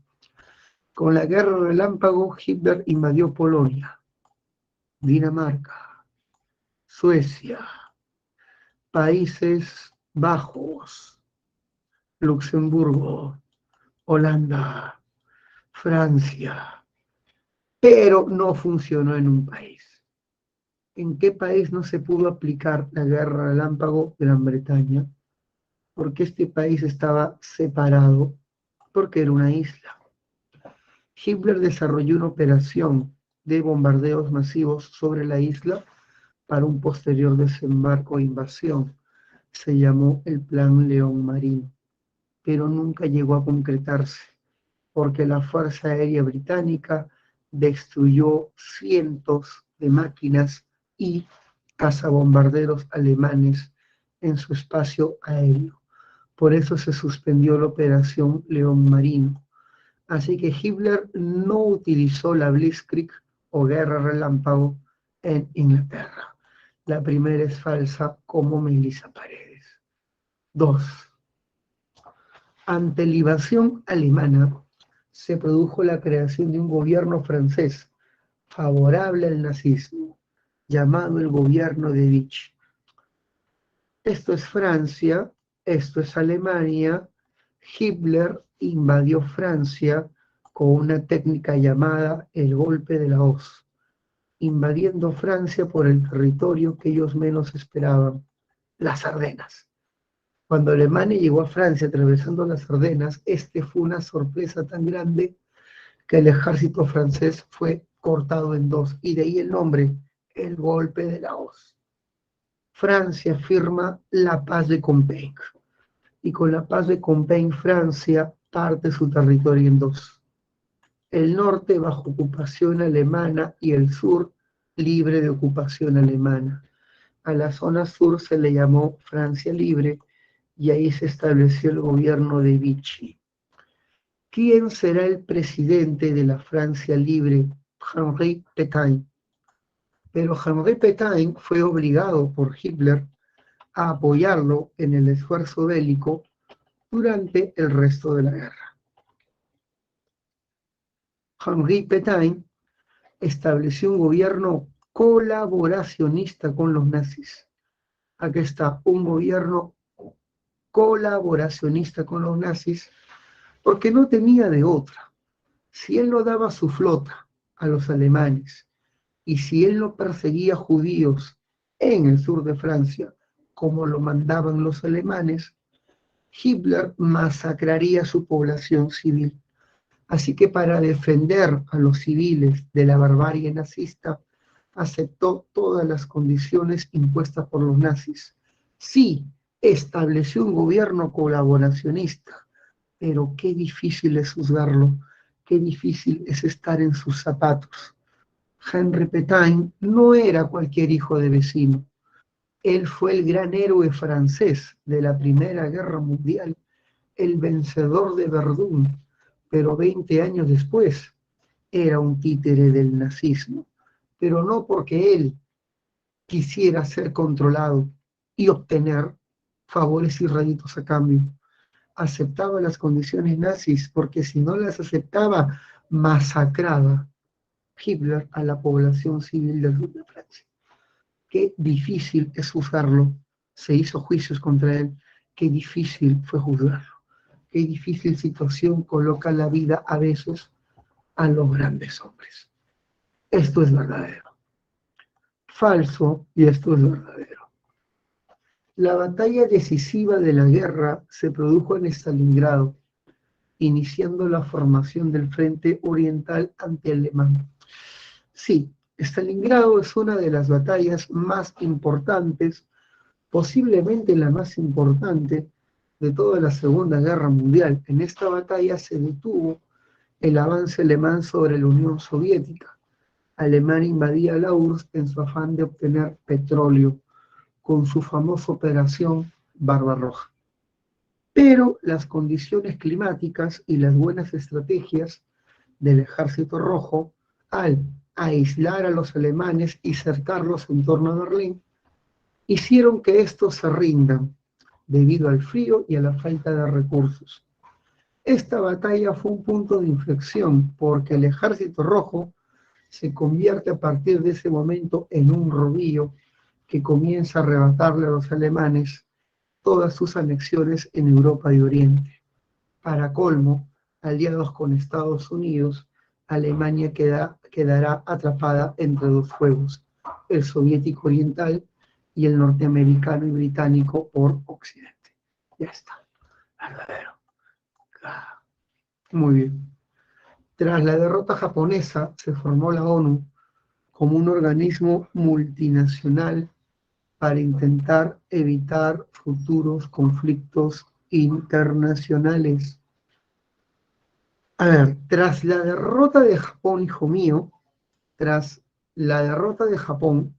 Con la guerra relámpago, Hitler invadió Polonia, Dinamarca, Suecia, Países Bajos, Luxemburgo, Holanda, Francia, pero no funcionó en un país. ¿En qué país no se pudo aplicar la guerra relámpago? Gran Bretaña, porque este país estaba separado, porque era una isla. Hitler desarrolló una operación de bombardeos masivos sobre la isla para un posterior desembarco e invasión. Se llamó el Plan León Marino, pero nunca llegó a concretarse, porque la Fuerza Aérea Británica destruyó cientos de máquinas y cazabombarderos alemanes en su espacio aéreo. Por eso se suspendió la Operación León Marino. Así que Hitler no utilizó la Blitzkrieg o guerra relámpago en Inglaterra. La primera es falsa, como Melissa Paredes. 2. Ante la invasión alemana, se produjo la creación de un gobierno francés favorable al nazismo, llamado el gobierno de Vichy. Esto es Francia, esto es Alemania. Hitler invadió Francia con una técnica llamada el golpe de la hoz, invadiendo Francia por el territorio que ellos menos esperaban, las Ardenas. Cuando Alemania llegó a Francia atravesando las Ardenas, fue una sorpresa tan grande que el ejército francés fue cortado en dos, y de ahí el nombre, el golpe de la hoz. Francia firma la paz de Compiègne, y con la paz de Compiègne Francia parte su territorio en dos. El norte bajo ocupación alemana y el sur libre de ocupación alemana. A la zona sur se le llamó Francia Libre y ahí se estableció el gobierno de Vichy. ¿Quién será el presidente de la Francia Libre? Henri Pétain. Pero Henri Pétain fue obligado por Hitler a apoyarlo en el esfuerzo bélico durante el resto de la guerra. Henri Pétain estableció un gobierno colaboracionista con los nazis. Aquí está, un gobierno colaboracionista con los nazis, porque no tenía de otra. Si él no daba su flota a los alemanes y si él no perseguía judíos en el sur de Francia, como lo mandaban los alemanes, Hitler masacraría a su población civil. Así que para defender a los civiles de la barbarie nazista, aceptó todas las condiciones impuestas por los nazis. Sí, estableció un gobierno colaboracionista, pero qué difícil es juzgarlo, qué difícil es estar en sus zapatos. Henri Pétain no era cualquier hijo de vecino. Él fue el gran héroe francés de la Primera Guerra Mundial, el vencedor de Verdún, pero 20 años después era un títere del nazismo, pero no porque él quisiera ser controlado y obtener favores y réditos a cambio. Aceptaba las condiciones nazis porque si no las aceptaba, masacraba Hitler a la población civil del sur de Francia. Qué difícil es juzgarlo. Se hizo juicios contra él. Qué difícil fue juzgarlo. Qué difícil situación coloca la vida a veces a los grandes hombres. Esto es verdadero. Falso, y esto es verdadero. La batalla decisiva de la guerra se produjo en Stalingrado, iniciando la formación del Frente Oriental antialemán. Sí, Stalingrado es una de las batallas más importantes, posiblemente la más importante de toda la Segunda Guerra Mundial. En esta batalla se detuvo el avance alemán sobre la Unión Soviética. Alemania invadía la URSS en su afán de obtener petróleo, con su famosa operación Barbarroja. Pero las condiciones climáticas y las buenas estrategias del Ejército Rojo, al aislar a los alemanes y cercarlos en torno a Berlín, hicieron que estos se rindan debido al frío y a la falta de recursos. Esta batalla fue un punto de inflexión porque el Ejército Rojo se convierte a partir de ese momento en un rodillo que comienza a arrebatarle a los alemanes todas sus anexiones en Europa y Oriente. Para colmo, aliados con Estados Unidos, Alemania quedará atrapada entre dos fuegos, el soviético oriental y el norteamericano y británico por occidente. Ya está. Verdadero. Muy bien. Tras la derrota japonesa, se formó la ONU como un organismo multinacional para intentar evitar futuros conflictos internacionales. A ver, tras la derrota de Japón, hijo mío, tras la derrota de Japón,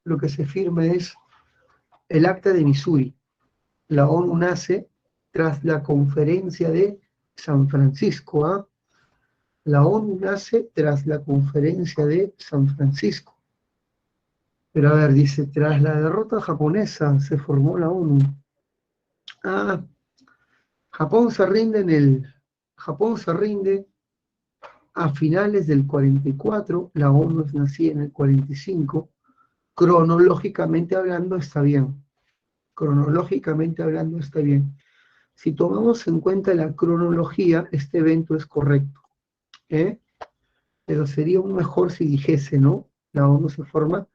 lo que se firma es el Acta de Missouri. La ONU nace tras la conferencia de San Francisco. ¿Ah? La ONU nace tras la conferencia de San Francisco. Pero a ver, dice, tras la derrota japonesa se formó la ONU. Ah, Japón se rinde Japón se rinde a finales del 44, la ONU nacía en el 45. Cronológicamente hablando está bien. Cronológicamente hablando está bien. Si tomamos en cuenta la cronología, este evento es correcto, ¿eh? Pero sería un mejor si dijese, ¿no? La ONU se forma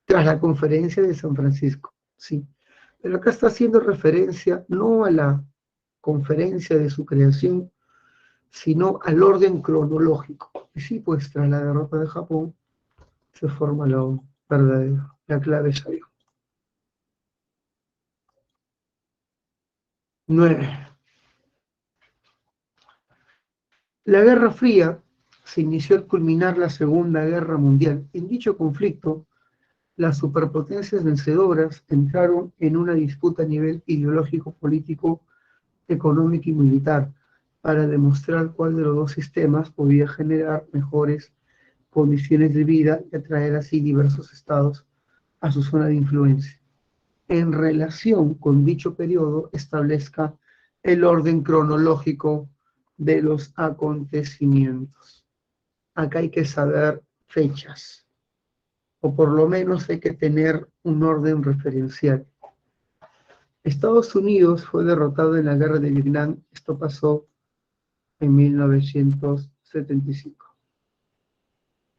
tras la conferencia de San Francisco, sí. Pero acá está haciendo referencia no a la conferencia de su creación, sino al orden cronológico. Y sí, pues tras la derrota de Japón se forma la ONU verdadera. La clave es ahí. 9. La Guerra Fría se inició al culminar la Segunda Guerra Mundial. En dicho conflicto, las superpotencias vencedoras entraron en una disputa a nivel ideológico, político, económico y militar para demostrar cuál de los dos sistemas podía generar mejores condiciones de vida y atraer así diversos estados a su zona de influencia. En relación con dicho periodo, establezca el orden cronológico de los acontecimientos. Acá hay que saber fechas, o por lo menos hay que tener un orden referencial. Estados Unidos fue derrotado en la guerra de Vietnam. Esto pasó en 1975.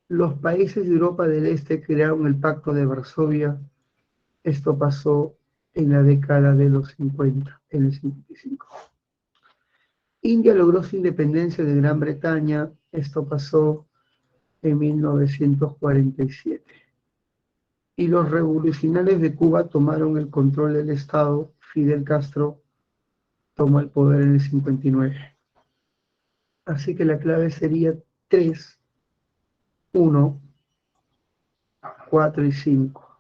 Los países de Europa del Este crearon el Pacto de Varsovia. Esto pasó en la década de los 50, en el 55. India logró su independencia de Gran Bretaña. Esto pasó en 1947. Y los revolucionarios de Cuba tomaron el control del Estado. Fidel Castro tomó el poder en el 59. Así que la clave sería 3, 1, 4 y 5.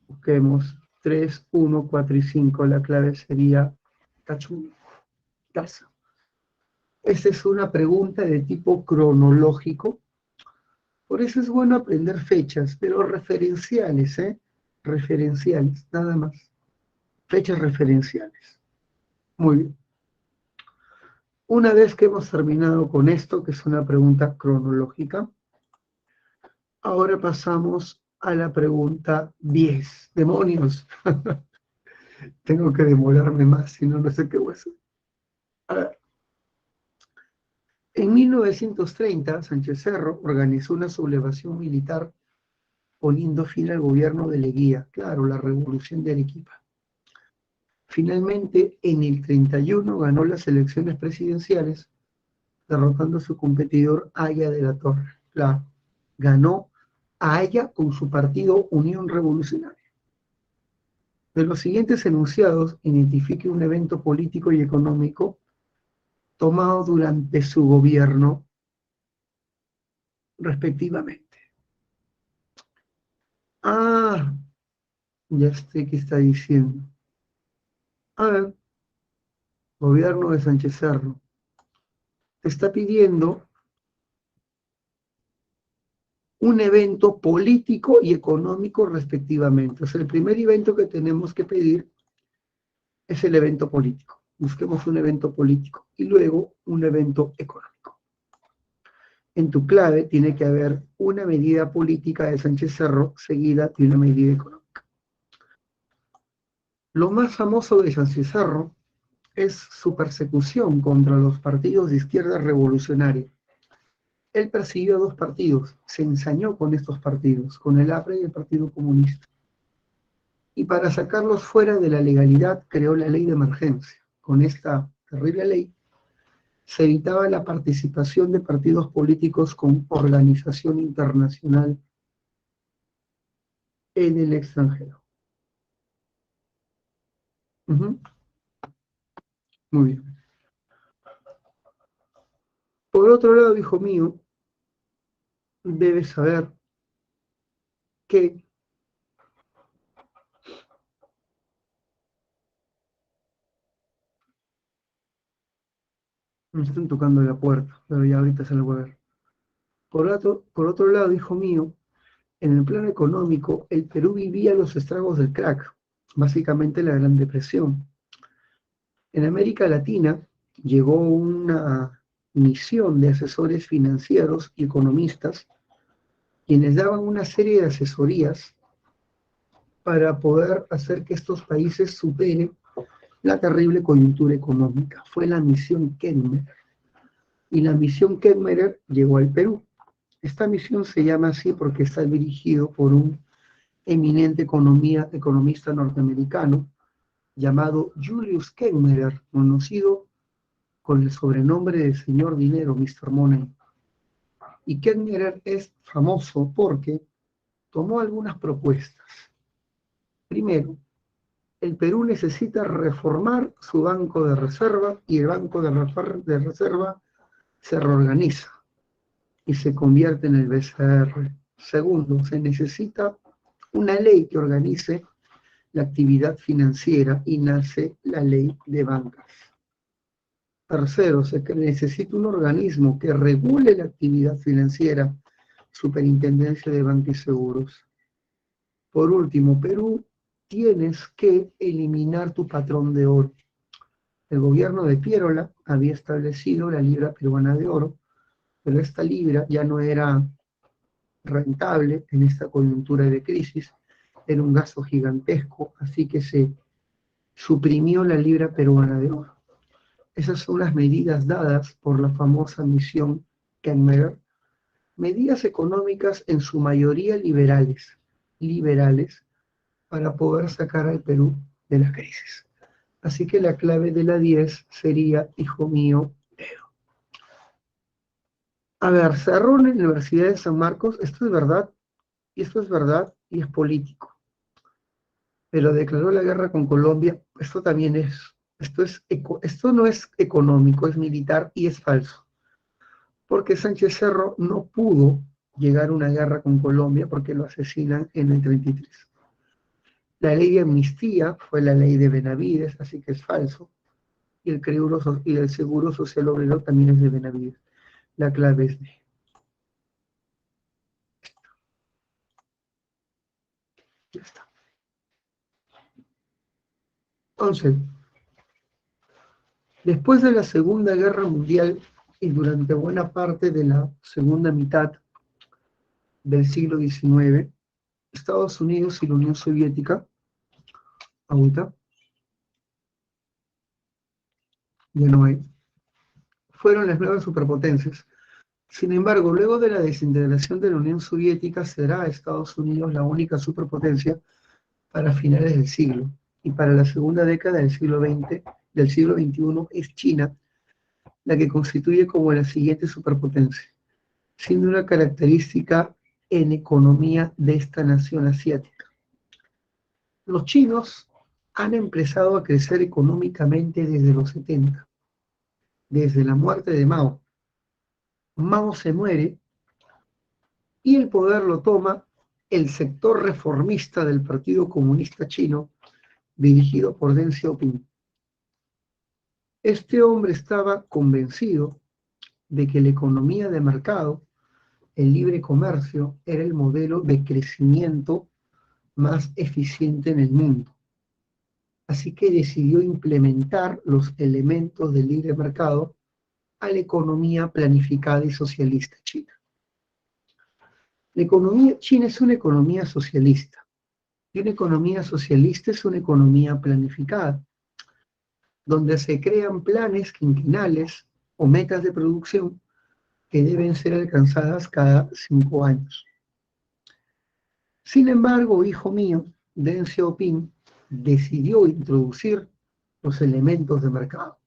Busquemos 3, 1, 4 y 5. La clave sería Tachum, casa. Esta es una pregunta de tipo cronológico. Por eso es bueno aprender fechas, pero referenciales, ¿eh? Referenciales, nada más. Fechas referenciales. Muy bien. Una vez que hemos terminado con esto, que es una pregunta cronológica, ahora pasamos a la pregunta 10. Demonios. Tengo que demorarme más, si no, no sé qué voy a hacer. A ver. En 1930, Sánchez Cerro organizó una sublevación militar poniendo fin al gobierno de Leguía, claro, la revolución de Arequipa. Finalmente, en el 31 ganó las elecciones presidenciales, derrotando a su competidor Aya de la Torre. Claro, ganó a Aya con su partido Unión Revolucionaria. De los siguientes enunciados, identifique un evento político y económico tomado durante su gobierno, respectivamente. Ah, ya sé qué está diciendo. A ver, gobierno de Sánchez Cerro. Te está pidiendo un evento político y económico respectivamente. O sea, el primer evento que tenemos que pedir es el evento político. Busquemos un evento político y luego un evento económico. En tu clave tiene que haber una medida política de Sánchez Cerro seguida de una medida económica. Lo más famoso de Sánchez Cerro es su persecución contra los partidos de izquierda revolucionaria. Él persiguió a dos partidos, se ensañó con estos partidos, con el APRE y el Partido Comunista. Y para sacarlos fuera de la legalidad creó la ley de emergencia. Con esta terrible ley se evitaba la participación de partidos políticos con organización internacional en el extranjero. Uh-huh. Muy bien. Por otro lado, hijo mío, debes saber que me están tocando la puerta, pero ya ahorita se lo voy a ver. Por otro lado, hijo mío, En el plano económico, el Perú vivía los estragos del crack, básicamente la Gran Depresión. En América Latina llegó una misión de asesores financieros y economistas quienes daban una serie de asesorías para poder hacer que estos países superen la terrible coyuntura económica. Fue la misión Kenmer. Y la misión Kenmer llegó al Perú. Esta misión se llama así porque está dirigido por un eminente economista norteamericano llamado Julius Kenmerer, conocido con el sobrenombre de Señor Dinero, Mr. Money. Y Kenmerer es famoso porque tomó algunas propuestas. Primero, el Perú necesita reformar su banco de reserva y el banco de reserva se reorganiza y se convierte en el BCR. Segundo, se necesita una ley que organice la actividad financiera y nace la ley de bancas. Tercero, se necesita un organismo que regule la actividad financiera, Superintendencia de Bancos y Seguros. Por último, Perú, tienes que eliminar tu patrón de oro. El gobierno de Piérola había establecido la libra peruana de oro, pero esta libra ya no era rentable en esta coyuntura de crisis, era un gasto gigantesco, así que se suprimió la libra peruana de oro. Esas son las medidas dadas por la famosa misión Kenmer, medidas económicas en su mayoría liberales, para poder sacar al Perú de la crisis. Así que la clave de la 10 sería, hijo mío, Pedro. A ver, cerró la Universidad de San Marcos, esto es verdad, y es político. Pero declaró la guerra con Colombia, esto también es, esto no es económico, es militar y es falso. Porque Sánchez Cerro no pudo llegar a una guerra con Colombia porque lo asesinan en el 33. La ley de amnistía fue la ley de Benavides, así que es falso. Y el seguro social obrero también es de Benavides. La clave es D. Ya está. Entonces, después de la Segunda Guerra Mundial y durante buena parte de la segunda mitad del siglo XIX, Estados Unidos y la Unión Soviética, ahorita, ya no hay, fueron las nuevas superpotencias. Sin embargo, luego de la desintegración de la Unión Soviética, será Estados Unidos la única superpotencia para finales del siglo. Y para la segunda década del siglo XXI, es China la que constituye como la siguiente superpotencia, siendo una característica en economía de esta nación asiática. Los chinos han empezado a crecer económicamente desde los 70, desde la muerte de Mao. Mao se muere y el poder lo toma el sector reformista del Partido Comunista Chino, dirigido por Deng Xiaoping. Este hombre estaba convencido de que la economía de mercado, el libre comercio, era el modelo de crecimiento más eficiente en el mundo. Así que decidió implementar los elementos del libre mercado a la economía planificada y socialista china. La economía china es una economía socialista, y una economía socialista es una economía planificada, donde se crean planes quinquenales o metas de producción que deben ser alcanzadas cada 5 años. Sin embargo, hijo mío, Deng Xiaoping decidió introducir los elementos de mercado,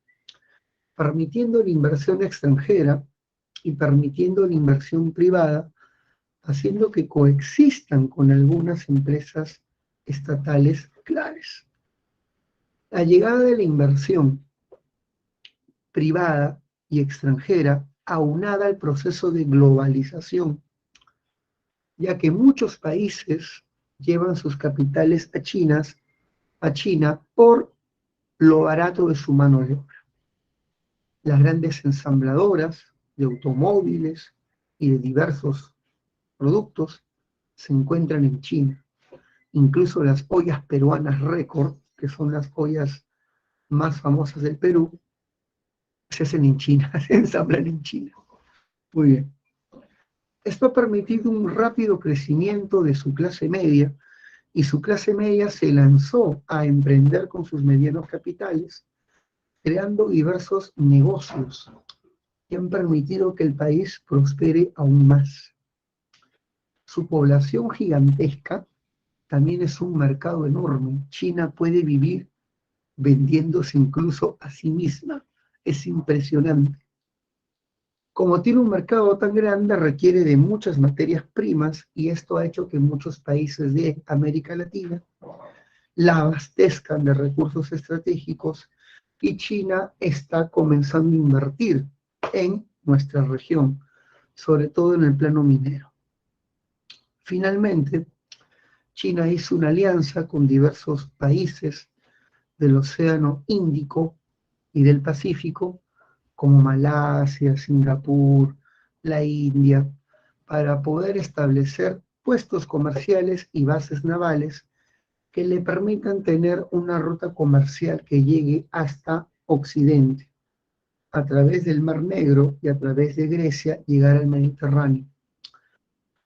permitiendo la inversión extranjera y permitiendo la inversión privada, haciendo que coexistan con algunas empresas estatales claves. La llegada de la inversión privada y extranjera, aunada al proceso de globalización, ya que muchos países llevan sus capitales a China por lo barato de su mano de obra. Las grandes ensambladoras de automóviles y de diversos productos se encuentran en China. Incluso las ollas peruanas récord, que son las ollas más famosas del Perú, se hacen en China, se ensamblan en China. Muy bien. Esto ha permitido un rápido crecimiento de su clase media, y su clase media se lanzó a emprender con sus medianos capitales, creando diversos negocios que han permitido que el país prospere aún más. Su población gigantesca también es un mercado enorme. China puede vivir vendiéndose incluso a sí misma. Es impresionante. Como tiene un mercado tan grande, requiere de muchas materias primas, y esto ha hecho que muchos países de América Latina la abastezcan de recursos estratégicos, y China está comenzando a invertir en nuestra región, sobre todo en el plano minero. Finalmente, China hizo una alianza con diversos países del Océano Índico y del Pacífico, como Malasia, Singapur, la India, para poder establecer puestos comerciales y bases navales que le permitan tener una ruta comercial que llegue hasta Occidente, a través del Mar Negro y a través de Grecia llegar al Mediterráneo.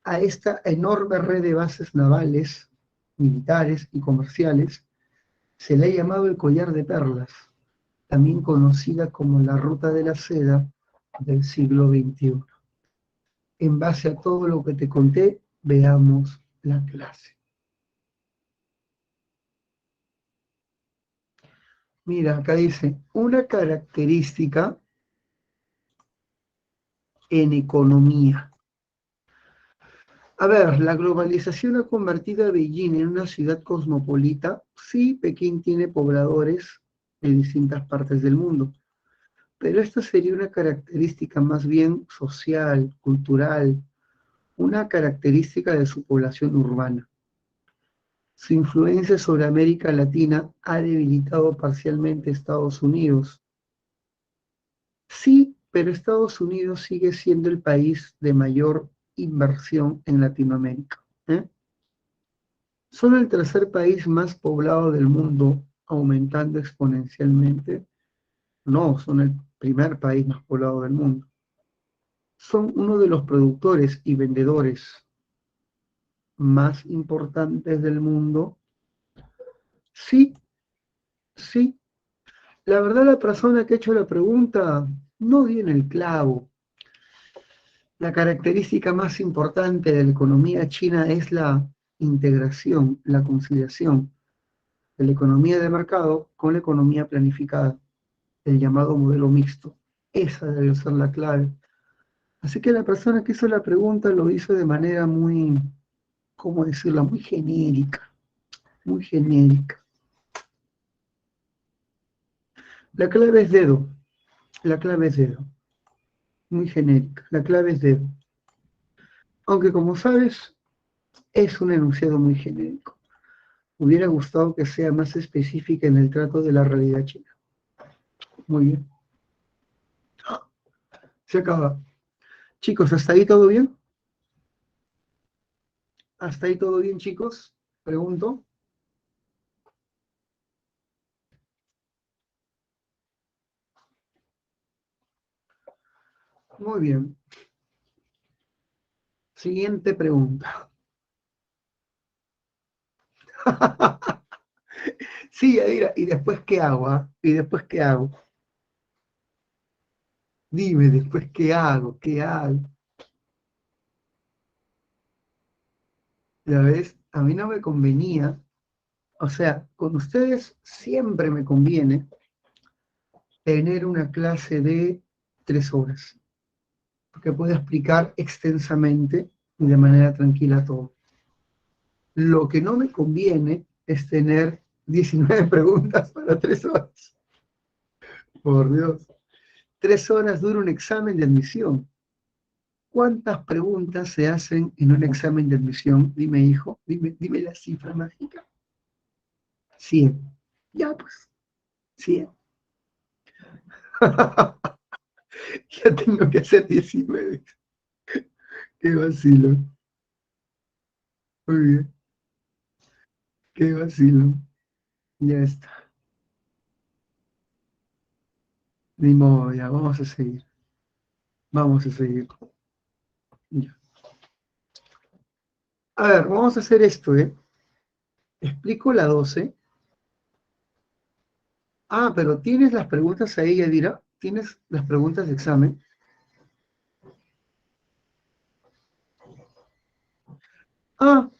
A esta enorme red de bases navales, militares y comerciales se le ha llamado el collar de perlas, también conocida como la ruta de la seda del siglo XXI. En base a todo lo que te conté, veamos la clase. Mira, acá dice, una característica en economía. A ver, la globalización ha convertido a Beijing en una ciudad cosmopolita. Sí, Pekín tiene pobladores de distintas partes del mundo, pero esta sería una característica más bien social, cultural, una característica de su población urbana. Su influencia sobre América Latina ha debilitado parcialmente a Estados Unidos. Sí, pero Estados Unidos sigue siendo el país de mayor inversión en Latinoamérica. ¿Eh? Son el tercer país más poblado del mundo, aumentando exponencialmente. No, son el primer país más poblado del mundo. Son uno de los productores y vendedores más importantes del mundo. Sí, sí. La verdad, la persona que ha hecho la pregunta no dio en el clavo. La característica más importante de la economía china es la integración, la conciliación de la economía de mercado con la economía planificada, el llamado modelo mixto. Esa debe ser la clave. Así que la persona que hizo la pregunta lo hizo de manera muy, ¿cómo decirlo? Muy genérica, muy genérica. La clave es dedo, la clave es dedo, muy genérica, la clave es dedo. Aunque como sabes, es un enunciado muy genérico. Hubiera gustado que sea más específica en el trato de la realidad china. Muy bien. Se acaba. Chicos, ¿hasta ahí todo bien? ¿Hasta ahí todo bien, chicos? Pregunto. Muy bien. Siguiente pregunta. Sí, Adira, ¿y después qué hago? Ah? ¿Y después qué hago? Dime, ¿después qué hago? ¿Qué hago? Ya ves, a mí no me convenía, o sea, con ustedes siempre me conviene tener una clase de 3 horas, porque puedo explicar extensamente y de manera tranquila todo. Lo que no me conviene es tener 19 preguntas para 3 horas. Por Dios. 3 horas dura un examen de admisión. ¿Cuántas preguntas se hacen en un examen de admisión? Dime, hijo, dime la cifra mágica. 100. Ya, pues, 100. Ya tengo que hacer 19. Qué vacilo. Muy bien. Qué vacilo. Ya está. Ni modo, ya, vamos a seguir. Vamos a seguir. Ya. A ver, vamos a hacer esto, ¿eh? Explico la 12. Ah, pero tienes las preguntas ahí, Yadira. ¿Tienes las preguntas de examen? Ah,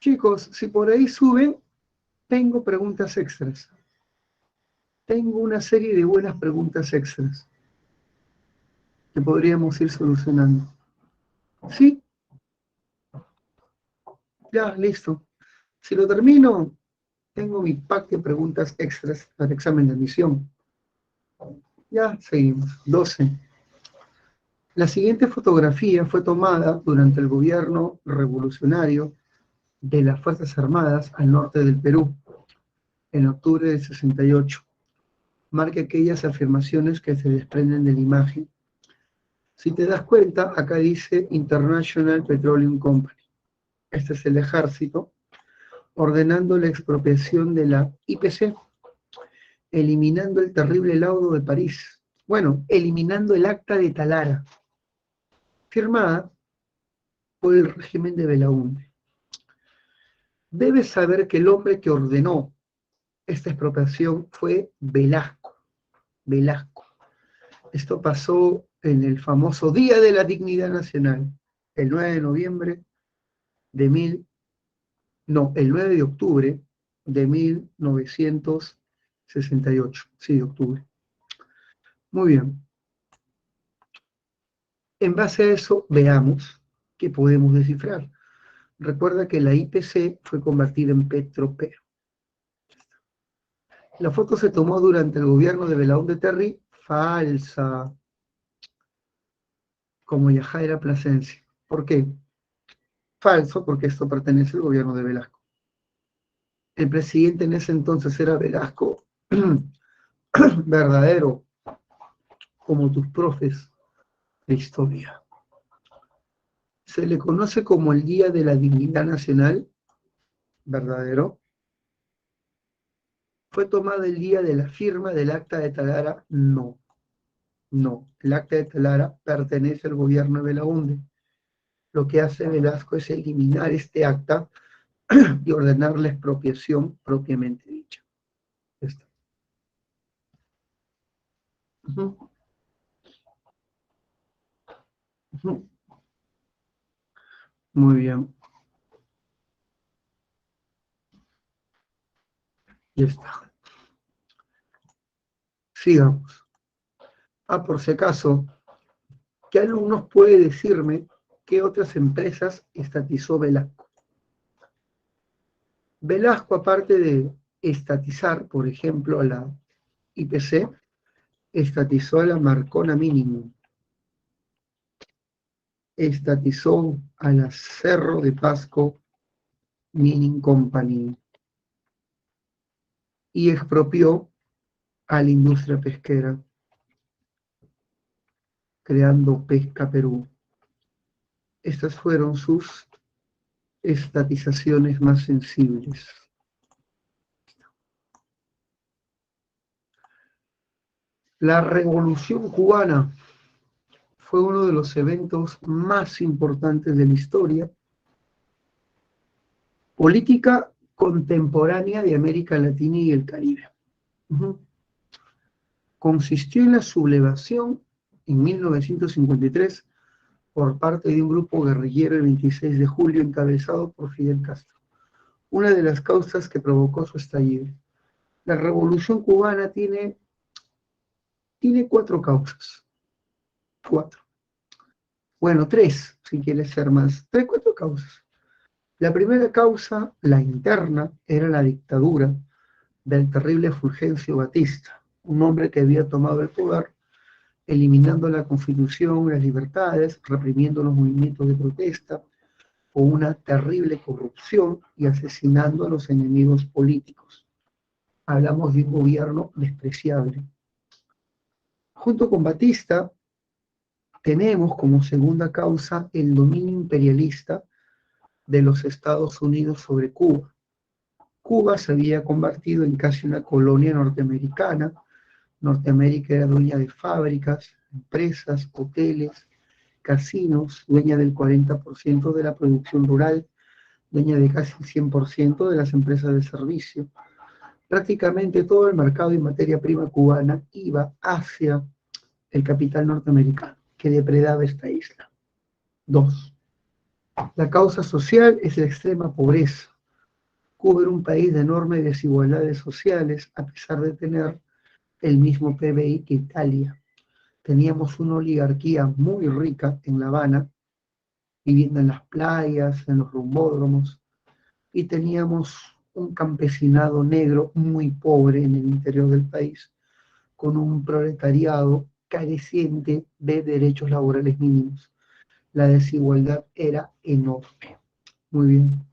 chicos, si por ahí suben, tengo preguntas extras. Tengo una serie de buenas preguntas extras que podríamos ir solucionando. Sí, ya, listo. Si lo termino, tengo mi pack de preguntas extras para el examen de admisión. Ya, seguimos. 12. La siguiente fotografía fue tomada durante el gobierno revolucionario de las Fuerzas Armadas al norte del Perú, en octubre del 68. Marca aquellas afirmaciones que se desprenden de la imagen. Si te das cuenta, acá dice International Petroleum Company. Este es el ejército, ordenando la expropiación de la IPC, eliminando el terrible laudo de París. Bueno, eliminando el acta de Talara, firmada por el régimen de Belaúnde. Debes saber que el hombre que ordenó esta expropiación fue Velasco. Velasco. Esto pasó en el famoso Día de la Dignidad Nacional, el 9 de noviembre de el 9 de octubre de 1968. Sí, de octubre. Muy bien. En base a eso, veamos qué podemos descifrar. Recuerda que la IPC fue convertida en Petropero. La foto se tomó durante el gobierno de Belaúnde Terry, falsa, como Yajaira Plasencia. ¿Por qué? Falso, porque esto pertenece al gobierno de Velasco. El presidente en ese entonces era Velasco, verdadero, como tus profes de historia. Se le conoce como el Día de la Dignidad Nacional, verdadero. ¿Fue tomada el día de la firma del Acta de Talara? No, no. El Acta de Talara pertenece al gobierno de Belaúnde. Lo que hace Velasco es eliminar este acta y ordenar la expropiación propiamente dicha. Esto. Uh-huh. Uh-huh. Muy bien, ya está. Sigamos. Ah, por si acaso, ¿qué alumnos puede decirme qué otras empresas estatizó Velasco? Velasco, aparte de estatizar, por ejemplo, a la IPC, estatizó a la Marcona Minimum, estatizó a la Cerro de Pasco Mining Company y expropió a la industria pesquera, creando Pesca Perú. Estas fueron sus estatizaciones más sensibles. La Revolución Cubana fue uno de los eventos más importantes de la historia política contemporánea de América Latina y el Caribe. Uh-huh. Consistió en la sublevación en 1953 por parte de un grupo guerrillero el 26 de julio encabezado por Fidel Castro, una de las causas que provocó su estallido. La Revolución Cubana tiene 4 causas. 4. Bueno, 3, si quieres ser más. 4 causas. La primera causa, la interna, era la dictadura del terrible Fulgencio Batista, un hombre que había tomado el poder, eliminando la Constitución, las libertades, reprimiendo los movimientos de protesta, con una terrible corrupción y asesinando a los enemigos políticos. Hablamos de un gobierno despreciable. Junto con Batista, tenemos como segunda causa el dominio imperialista de los Estados Unidos sobre Cuba. Cuba se había convertido en casi una colonia norteamericana. Norteamérica era dueña de fábricas, empresas, hoteles, casinos, dueña del 40% de la producción rural, dueña de casi el 100% de las empresas de servicio. Prácticamente todo el mercado en materia prima cubana iba hacia el capital norteamericano, que depredaba esta isla. 2. La causa social es la extrema pobreza. Cuba era un país de enormes desigualdades sociales, a pesar de tener el mismo PBI que Italia. Teníamos una oligarquía muy rica en La Habana, viviendo en las playas, en los rumbódromos, y teníamos un campesinado negro muy pobre en el interior del país, con un proletariado careciente de derechos laborales mínimos. La desigualdad era enorme. Muy bien.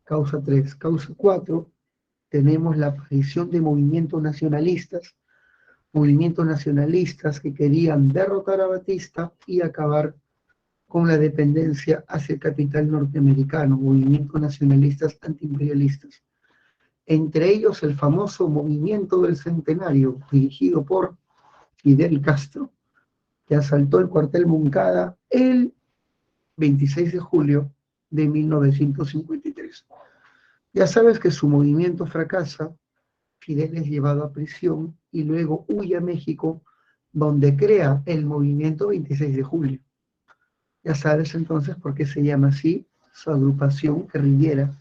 Causa 3. Causa 4. Tenemos la aparición de movimientos nacionalistas que querían derrotar a Batista y acabar con la dependencia hacia el capital norteamericano, movimientos nacionalistas antiimperialistas. Entre ellos el famoso Movimiento del Centenario, dirigido por Fidel Castro, que asaltó el cuartel Moncada el 26 de julio de 1953. Ya sabes que su movimiento fracasa, Fidel es llevado a prisión y luego huye a México, donde crea el movimiento 26 de julio. Ya sabes entonces por qué se llama así su agrupación guerrillera,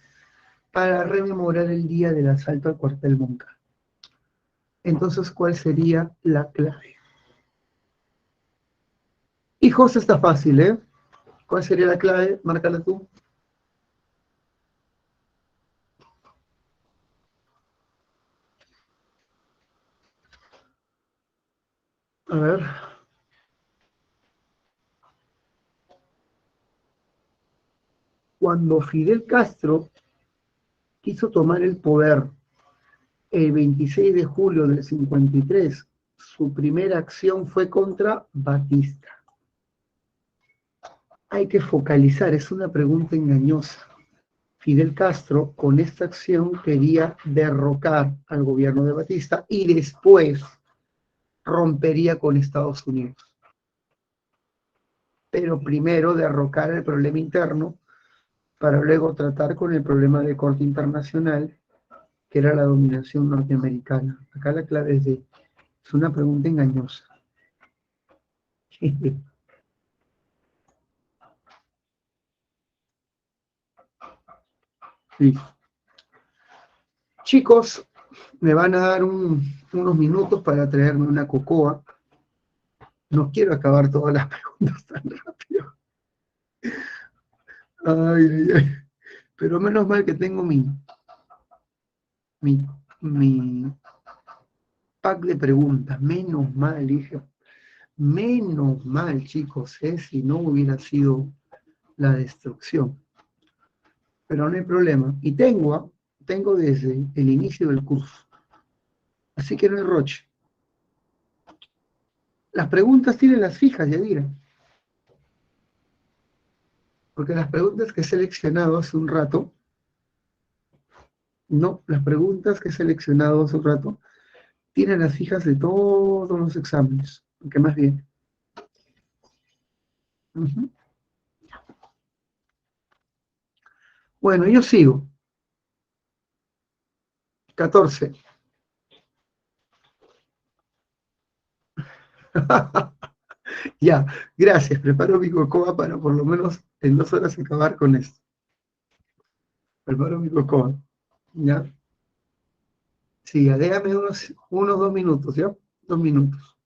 para rememorar el día del asalto al cuartel Moncada. Entonces, ¿cuál sería la clave? Hijos, está fácil, ¿eh? ¿Cuál sería la clave? Márcala tú. A ver. Cuando Fidel Castro quiso tomar el poder el 26 de julio del 53, su primera acción fue contra Batista. Hay que focalizar, es una pregunta engañosa. Fidel Castro con esta acción quería derrocar al gobierno de Batista y después rompería con Estados Unidos. Pero primero derrocar el problema interno para luego tratar con el problema de corte internacional, que era la dominación norteamericana. Acá la clave es una pregunta engañosa. Sí. Chicos, me van a dar unos minutos para traerme una cocoa. No quiero acabar todas las preguntas tan rápido. Ay, ay, ay. Pero menos mal que tengo mi, mi pack de preguntas. Menos mal, dije. Menos mal, chicos, si no hubiera sido la destrucción. Pero no hay problema. Y tengo desde el inicio del curso. Así que no hay roche. Las preguntas tienen las fijas, Yadira. Porque las preguntas que he seleccionado hace un rato, no, las preguntas que he seleccionado hace un rato, tienen las fijas de todos los exámenes. ¿Qué más bien? Uh-huh. Bueno, yo sigo. 14. Ya, gracias. Preparo mi cocoa para por lo menos en 2 horas acabar con esto. Preparo mi cocoa. ¿Ya? Sí, déjame unos 2 minutos, ¿ya? 2 minutos.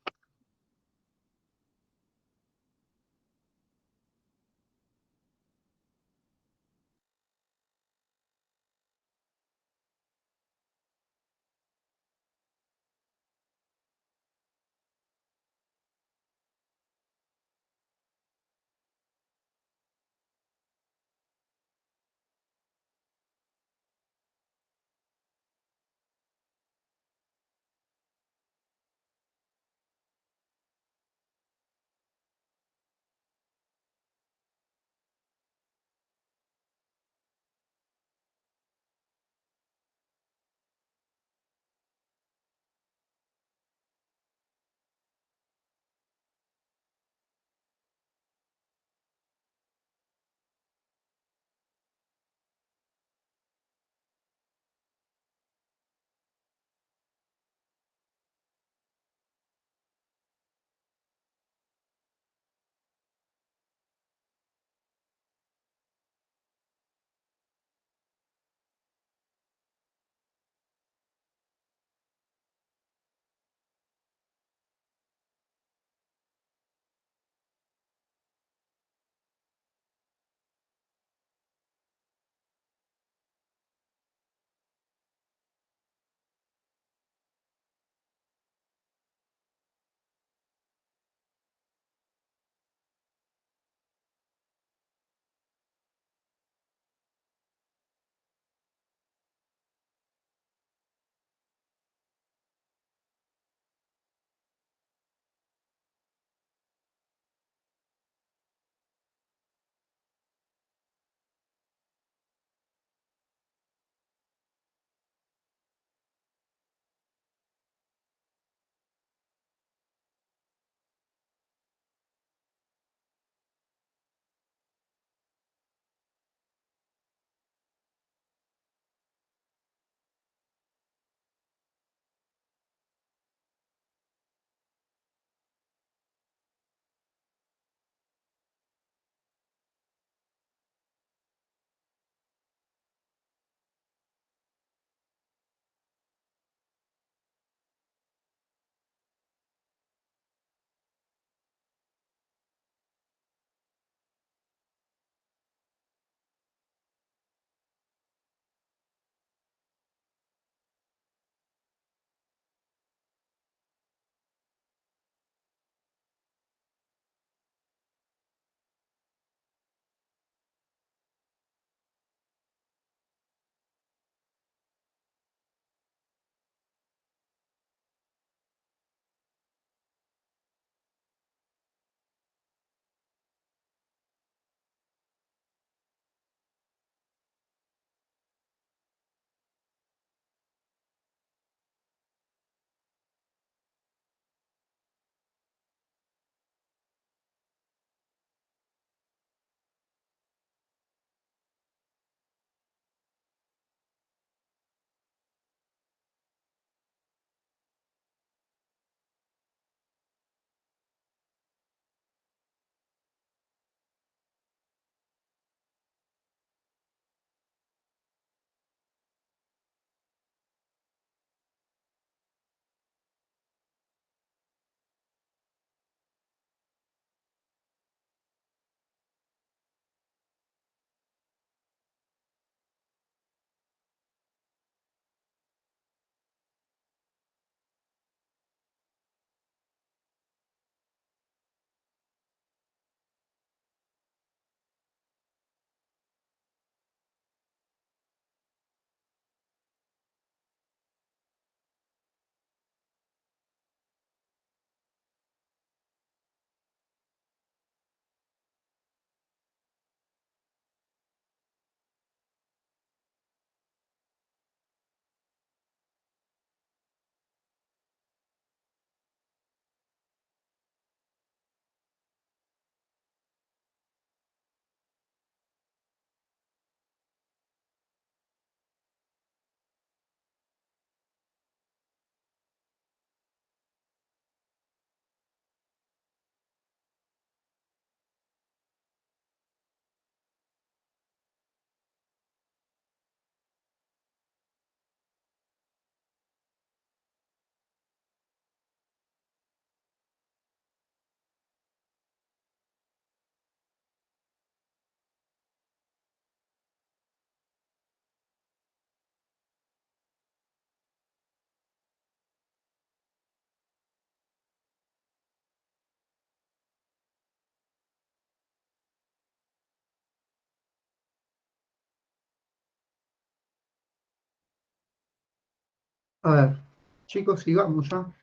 A ver, chicos, sigamos, ¿ah?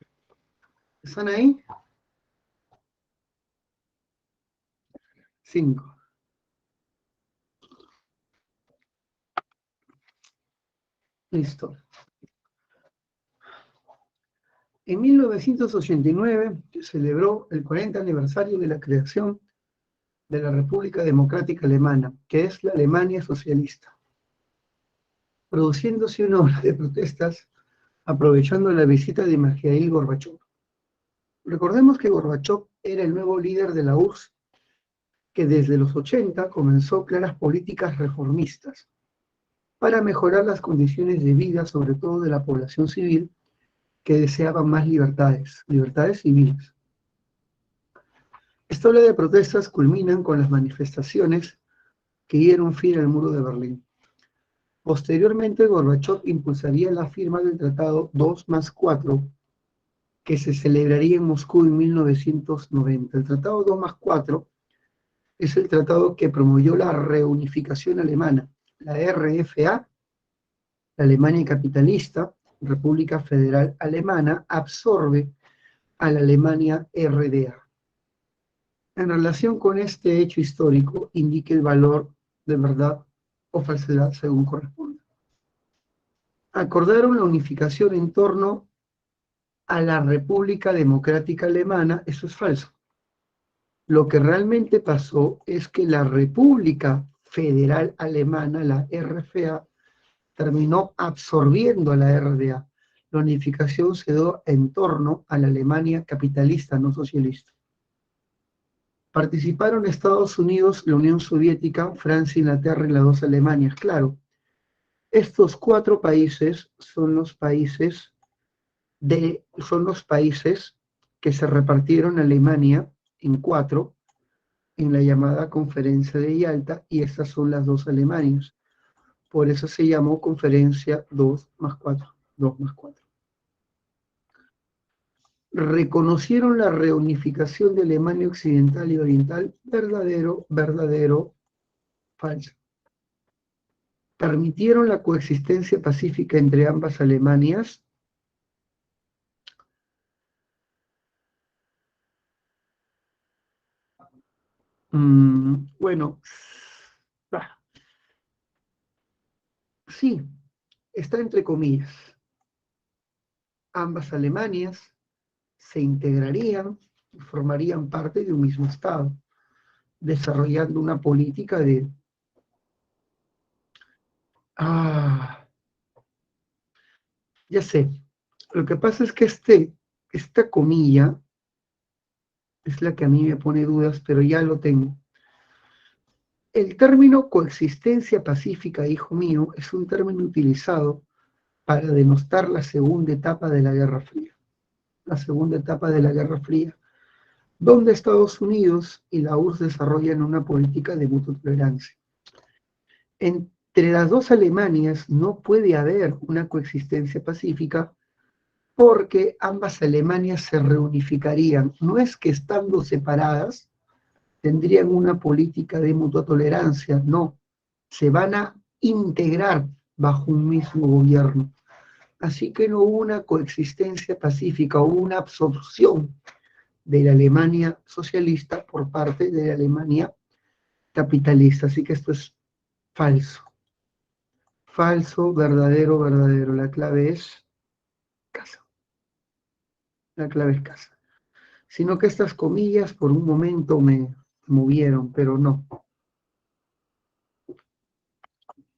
¿Están ahí? 5. Listo. En 1989 se celebró el 40 aniversario de la creación de la República Democrática Alemana, que es la Alemania socialista, produciéndose una ola de protestas aprovechando la visita de Mikhail Gorbachev. Recordemos que Gorbachev era el nuevo líder de la URSS, que desde los 80 comenzó claras políticas reformistas para mejorar las condiciones de vida, sobre todo de la población civil, que deseaba más libertades, libertades civiles. Esta ola de protestas culminan con las manifestaciones que dieron fin al muro de Berlín. Posteriormente, Gorbachev impulsaría la firma del Tratado 2+4, que se celebraría en Moscú en 1990. El Tratado 2+4 es el tratado que promovió la reunificación alemana. La RFA, la Alemania capitalista, República Federal Alemana, absorbe a la Alemania RDA. En relación con este hecho histórico, indique el valor de verdad o falsedad según corresponda. Acordaron la unificación en torno a la República Democrática Alemana, eso es falso. Lo que realmente pasó es que la República Federal Alemana, la RFA, terminó absorbiendo a la RDA. La unificación se dio en torno a la Alemania capitalista, no socialista. Participaron Estados Unidos, la Unión Soviética, Francia, Inglaterra y las dos Alemanias. Claro, estos 4 países son los países que se repartieron Alemania en 4 en la llamada Conferencia de Yalta, y estas son las dos Alemanias. Por eso se llamó Conferencia 2+4. 2+4. Reconocieron la reunificación de Alemania Occidental y Oriental, verdadero, verdadero, falso. Permitieron la coexistencia pacífica entre ambas Alemanias. Bueno, sí, está entre comillas. Ambas Alemanias se integrarían y formarían parte de un mismo Estado, desarrollando una política de... Ya sé, lo que pasa es que esta comilla es la que a mí me pone dudas, pero ya lo tengo. El término coexistencia pacífica, hijo mío, es un término utilizado para denostar la segunda etapa de la Guerra Fría. La segunda etapa de la Guerra Fría, donde Estados Unidos y la URSS desarrollan una política de mutua tolerancia. Entre las dos Alemanias no puede haber una coexistencia pacífica porque ambas Alemanias se reunificarían. No es que estando separadas tendrían una política de mutua tolerancia, no, se van a integrar bajo un mismo gobierno. Así que no hubo una coexistencia pacífica, hubo una absorción de la Alemania socialista por parte de la Alemania capitalista. Así que esto es falso. Falso, verdadero, verdadero. La clave es casa. La clave es casa. Sino que estas comillas por un momento me movieron, pero no.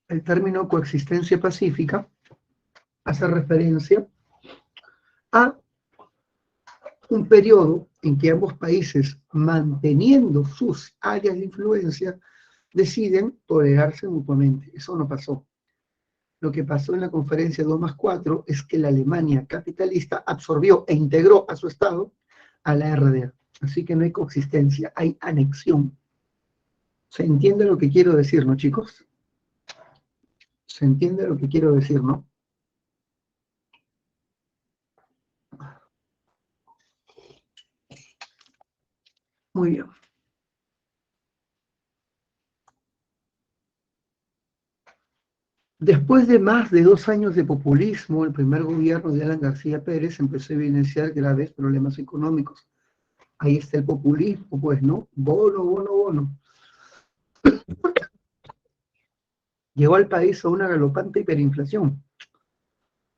El término coexistencia pacífica hace referencia a un periodo en que ambos países, manteniendo sus áreas de influencia, deciden tolerarse mutuamente. Eso no pasó. Lo que pasó en la conferencia 2+4 es que la Alemania capitalista absorbió e integró a su Estado a la RDA. Así que no hay coexistencia, hay anexión. ¿Se entiende lo que quiero decir, no, chicos? ¿Se entiende lo que quiero decir, no? Muy bien. Después de más de 2 años de populismo, el primer gobierno de Alan García Pérez empezó a evidenciar graves problemas económicos. Ahí está el populismo, pues, ¿no? Bono, bono, bono. Llevó al país a una galopante hiperinflación,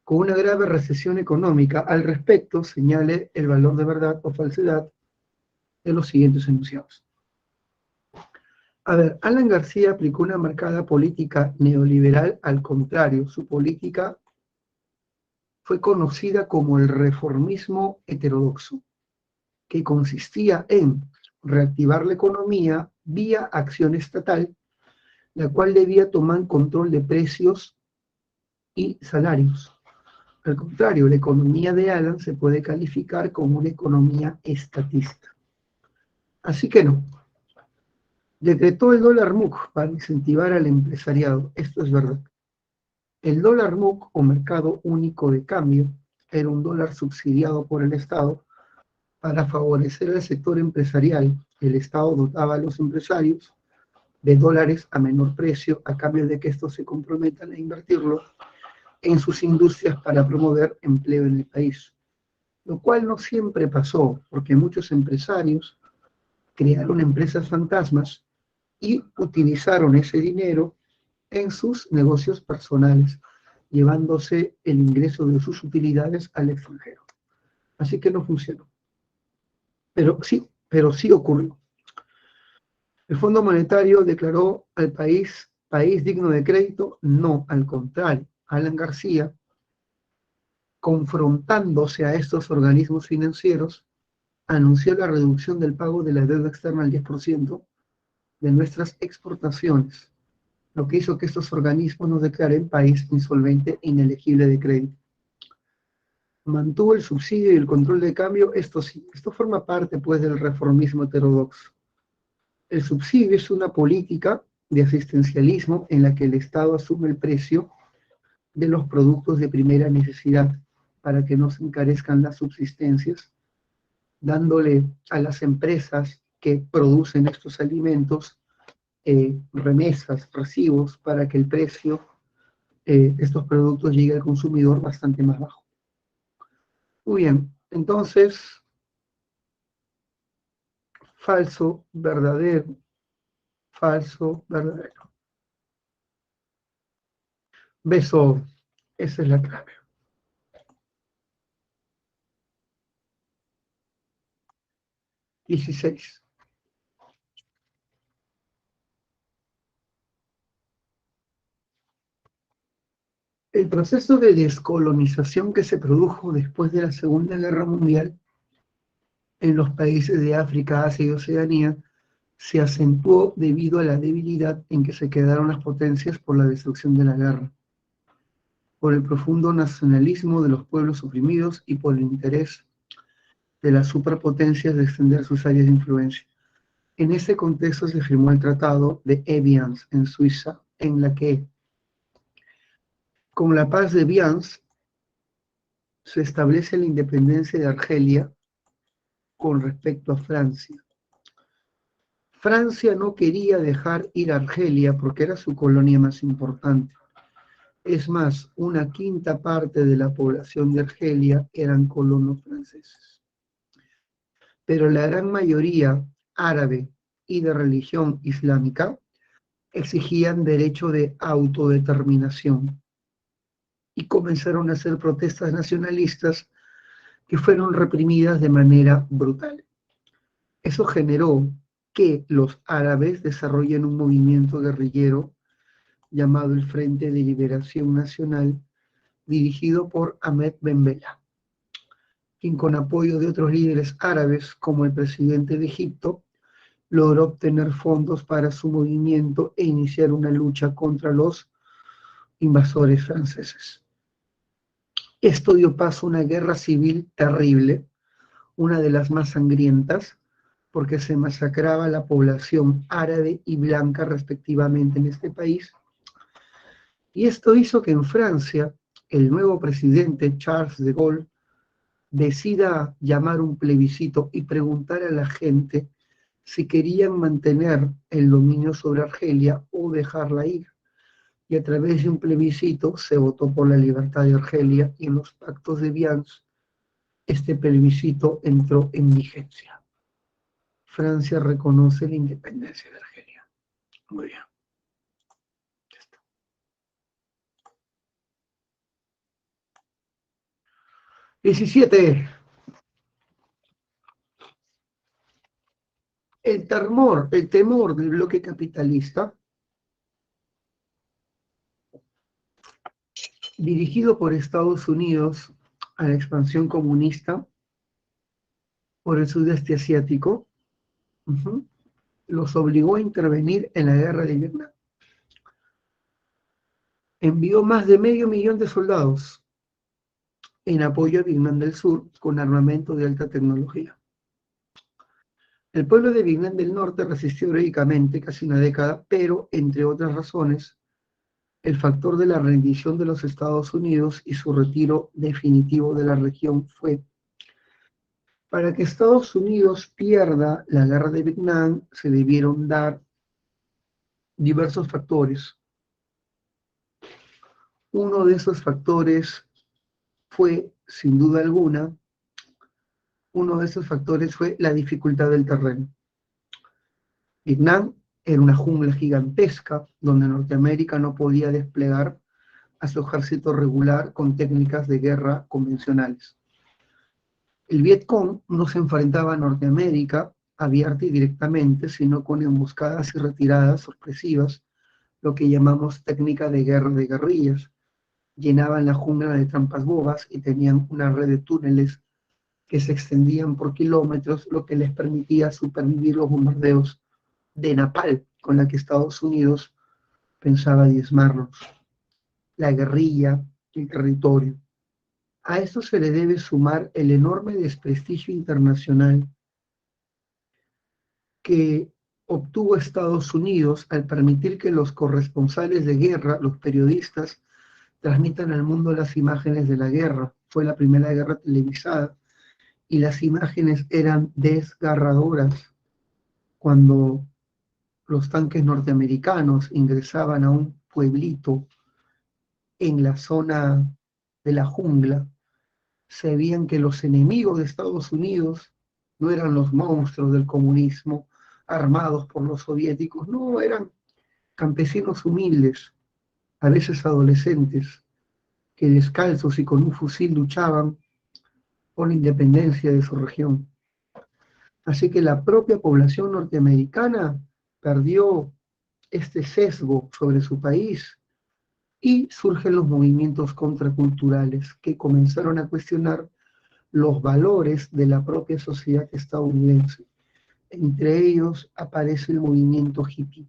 con una grave recesión económica. Al respecto, señale el valor de verdad o falsedad de los siguientes enunciados. A ver, Alan García aplicó una marcada política neoliberal. Al contrario, su política fue conocida como el reformismo heterodoxo, que consistía en reactivar la economía vía acción estatal, la cual debía tomar control de precios y salarios. Al contrario, la economía de Alan se puede calificar como una economía estatista. Así que no. Decretó el dólar MUC para incentivar al empresariado. Esto es verdad. El dólar MUC, o mercado único de cambio, era un dólar subsidiado por el Estado para favorecer al sector empresarial. El Estado dotaba a los empresarios de dólares a menor precio a cambio de que estos se comprometan a invertirlo en sus industrias para promover empleo en el país. Lo cual no siempre pasó, porque muchos empresarios crearon empresas fantasmas y utilizaron ese dinero en sus negocios personales, llevándose el ingreso de sus utilidades al extranjero. Así que no funcionó. Pero sí ocurrió. El Fondo Monetario declaró al país digno de crédito. No, al contrario. Alan García, confrontándose a estos organismos financieros, anunció la reducción del pago de la deuda externa al 10% de nuestras exportaciones, lo que hizo que estos organismos nos declaren país insolvente e inelegible de crédito. Mantuvo el subsidio y el control de cambio. Esto sí, esto forma parte pues del reformismo heterodoxo. El subsidio es una política de asistencialismo en la que el Estado asume el precio de los productos de primera necesidad para que no se encarezcan las subsistencias, dándole a las empresas que producen estos alimentos remesas, recibos, para que el precio de estos productos llegue al consumidor bastante más bajo. Muy bien, entonces, falso, verdadero, falso, verdadero. Beso, esa es la clave. 16. El proceso de descolonización que se produjo después de la Segunda Guerra Mundial en los países de África, Asia y Oceanía se acentuó debido a la debilidad en que se quedaron las potencias por la destrucción de la guerra, por el profundo nacionalismo de los pueblos oprimidos y por el interés de las superpotencias de extender sus áreas de influencia. En ese contexto se firmó el Tratado de Evian en Suiza, en la que, con la paz de Evian, se establece la independencia de Argelia con respecto a Francia. Francia no quería dejar ir a Argelia porque era su colonia más importante. Es más, una quinta parte de la población de Argelia eran colonos franceses. Pero la gran mayoría árabe y de religión islámica exigían derecho de autodeterminación y comenzaron a hacer protestas nacionalistas que fueron reprimidas de manera brutal. Eso generó que los árabes desarrollen un movimiento guerrillero llamado el Frente de Liberación Nacional, dirigido por Ahmed Ben Bella, quien con apoyo de otros líderes árabes, como el presidente de Egipto, logró obtener fondos para su movimiento e iniciar una lucha contra los invasores franceses. Esto dio paso a una guerra civil terrible, una de las más sangrientas, porque se masacraba a la población árabe y blanca respectivamente en este país. Y esto hizo que en Francia el nuevo presidente Charles de Gaulle decida llamar un plebiscito y preguntar a la gente si querían mantener el dominio sobre Argelia o dejarla ir. y a través de un plebiscito se votó por la libertad de Argelia y en los pactos de Vians este plebiscito entró en vigencia. Francia reconoce la independencia de Argelia. Muy bien. 17. El temor del bloque capitalista, dirigido por Estados Unidos a la expansión comunista por el sudeste asiático, los obligó a intervenir en la guerra de Vietnam. Envió más de medio millón de soldados en apoyo a Vietnam del Sur con armamento de alta tecnología. El pueblo de Vietnam del Norte resistió heroicamente casi una década, pero, entre otras razones, el factor de la rendición de los Estados Unidos y su retiro definitivo de la región fue: para que Estados Unidos pierda la guerra de Vietnam, se debieron dar diversos factores. Uno de esos factores fue, sin duda alguna, la dificultad del terreno. Vietnam era una jungla gigantesca donde Norteamérica no podía desplegar a su ejército regular con técnicas de guerra convencionales. El Vietcong no se enfrentaba a Norteamérica abierta y directamente, sino con emboscadas y retiradas sorpresivas, lo que llamamos técnica de guerra de guerrillas. Llenaban la jungla de trampas bobas y tenían una red de túneles que se extendían por kilómetros, lo que les permitía supervivir los bombardeos de napalm con la que Estados Unidos pensaba diezmarlos. La guerrilla, el territorio. A esto se le debe sumar el enorme desprestigio internacional que obtuvo Estados Unidos al permitir que los corresponsales de guerra, los periodistas, transmitan al mundo las imágenes de la guerra. Fue la primera guerra televisada y las imágenes eran desgarradoras cuando los tanques norteamericanos ingresaban a un pueblito en la zona de la jungla. Se veían que los enemigos de Estados Unidos no eran los monstruos del comunismo armados por los soviéticos, no, eran campesinos humildes, a veces adolescentes, que descalzos y con un fusil luchaban por la independencia de su región. Así que la propia población norteamericana perdió este sesgo sobre su país y surgen los movimientos contraculturales que comenzaron a cuestionar los valores de la propia sociedad estadounidense. Entre ellos aparece el movimiento hippie.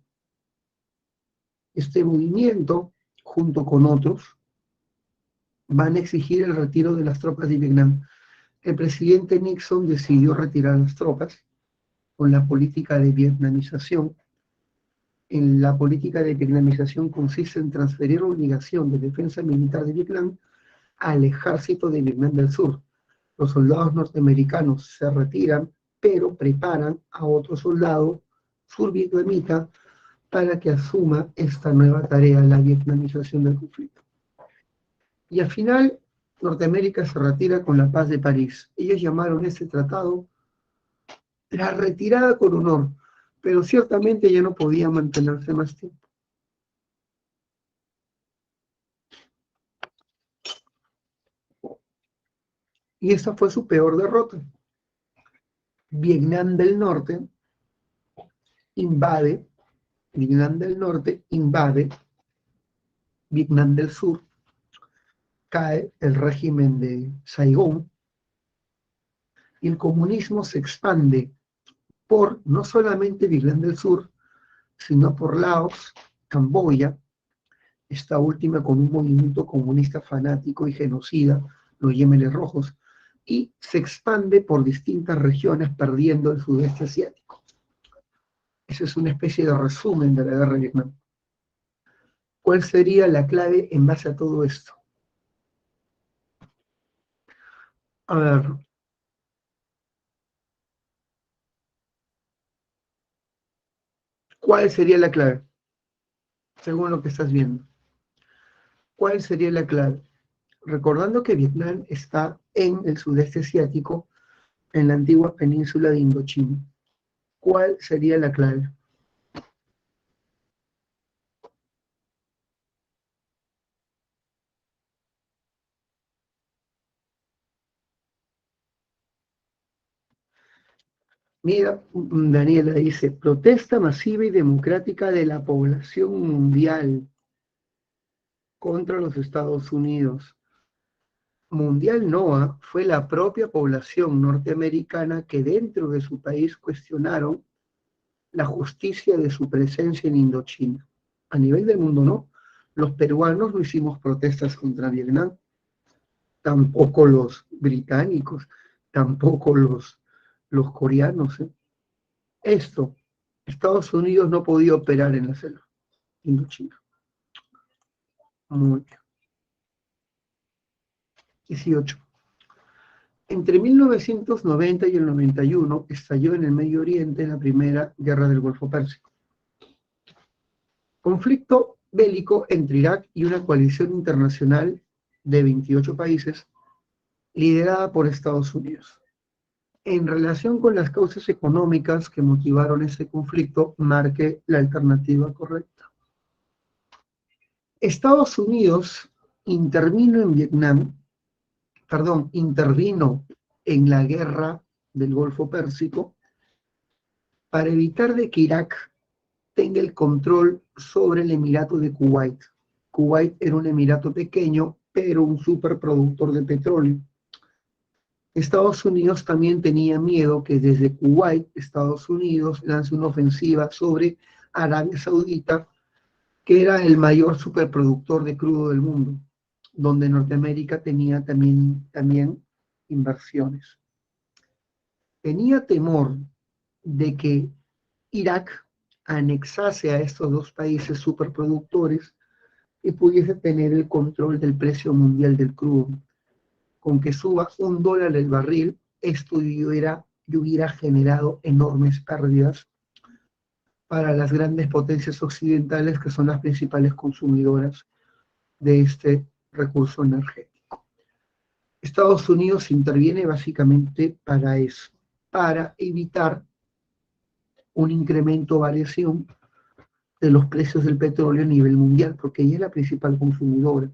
Este movimiento, junto con otros, van a exigir el retiro de las tropas de Vietnam. El presidente Nixon decidió retirar las tropas con la política de vietnamización. En la política de vietnamización consiste en transferir la obligación de defensa militar de Vietnam al ejército de Vietnam del Sur. Los soldados norteamericanos se retiran, pero preparan a otro soldado survietnamita para que asuma esta nueva tarea, la vietnamización del conflicto. Y al final, Norteamérica se retira con la paz de París. Ellos llamaron ese tratado la retirada con honor, pero ciertamente ya no podía mantenerse más tiempo. Y esa fue su peor derrota. Vietnam del Norte invade, Vietnam del Norte invade Vietnam del Sur, cae el régimen de Saigón y el comunismo se expande por no solamente Vietnam del Sur, sino por Laos, Camboya, esta última con un movimiento comunista fanático y genocida, los Yemenes Rojos, y se expande por distintas regiones perdiendo el sudeste asiático. Esa es una especie de resumen de la guerra de Vietnam. ¿Cuál sería la clave en base a todo esto? A ver, ¿cuál sería la clave? Según lo que estás viendo. ¿Cuál sería la clave? Recordando que Vietnam está en el sudeste asiático, en la antigua península de Indochina. ¿Cuál sería la clave? Mira, Daniela dice, protesta masiva y democrática de la población mundial contra los Estados Unidos. Mundial NOAA fue la propia población norteamericana que dentro de su país cuestionaron la justicia de su presencia en Indochina. A nivel del mundo no. Los peruanos no hicimos protestas contra Vietnam, tampoco los británicos, tampoco los coreanos. Esto, Estados Unidos no podía operar en la selva Indochina. Muy bien. 18. Entre 1990 y el 91 estalló en el Medio Oriente la primera guerra del Golfo Pérsico. Conflicto bélico entre Irak y una coalición internacional de 28 países liderada por Estados Unidos. En relación con las causas económicas que motivaron ese conflicto, marque la alternativa correcta. Estados Unidos intervino en la guerra del Golfo Pérsico para evitar de que Irak tenga el control sobre el Emirato de Kuwait. Kuwait era un emirato pequeño, pero un superproductor de petróleo. Estados Unidos también tenía miedo que desde Kuwait, Estados Unidos lance una ofensiva sobre Arabia Saudita, que era el mayor superproductor de crudo del mundo, donde Norteamérica tenía también inversiones. Tenía temor de que Irak anexase a estos dos países superproductores y pudiese tener el control del precio mundial del crudo. Con que suba $1 el barril, esto hubiera generado enormes pérdidas para las grandes potencias occidentales que son las principales consumidoras de este recurso energético. Estados Unidos interviene básicamente para eso, para evitar un incremento o variación de los precios del petróleo a nivel mundial, porque ella es la principal consumidora.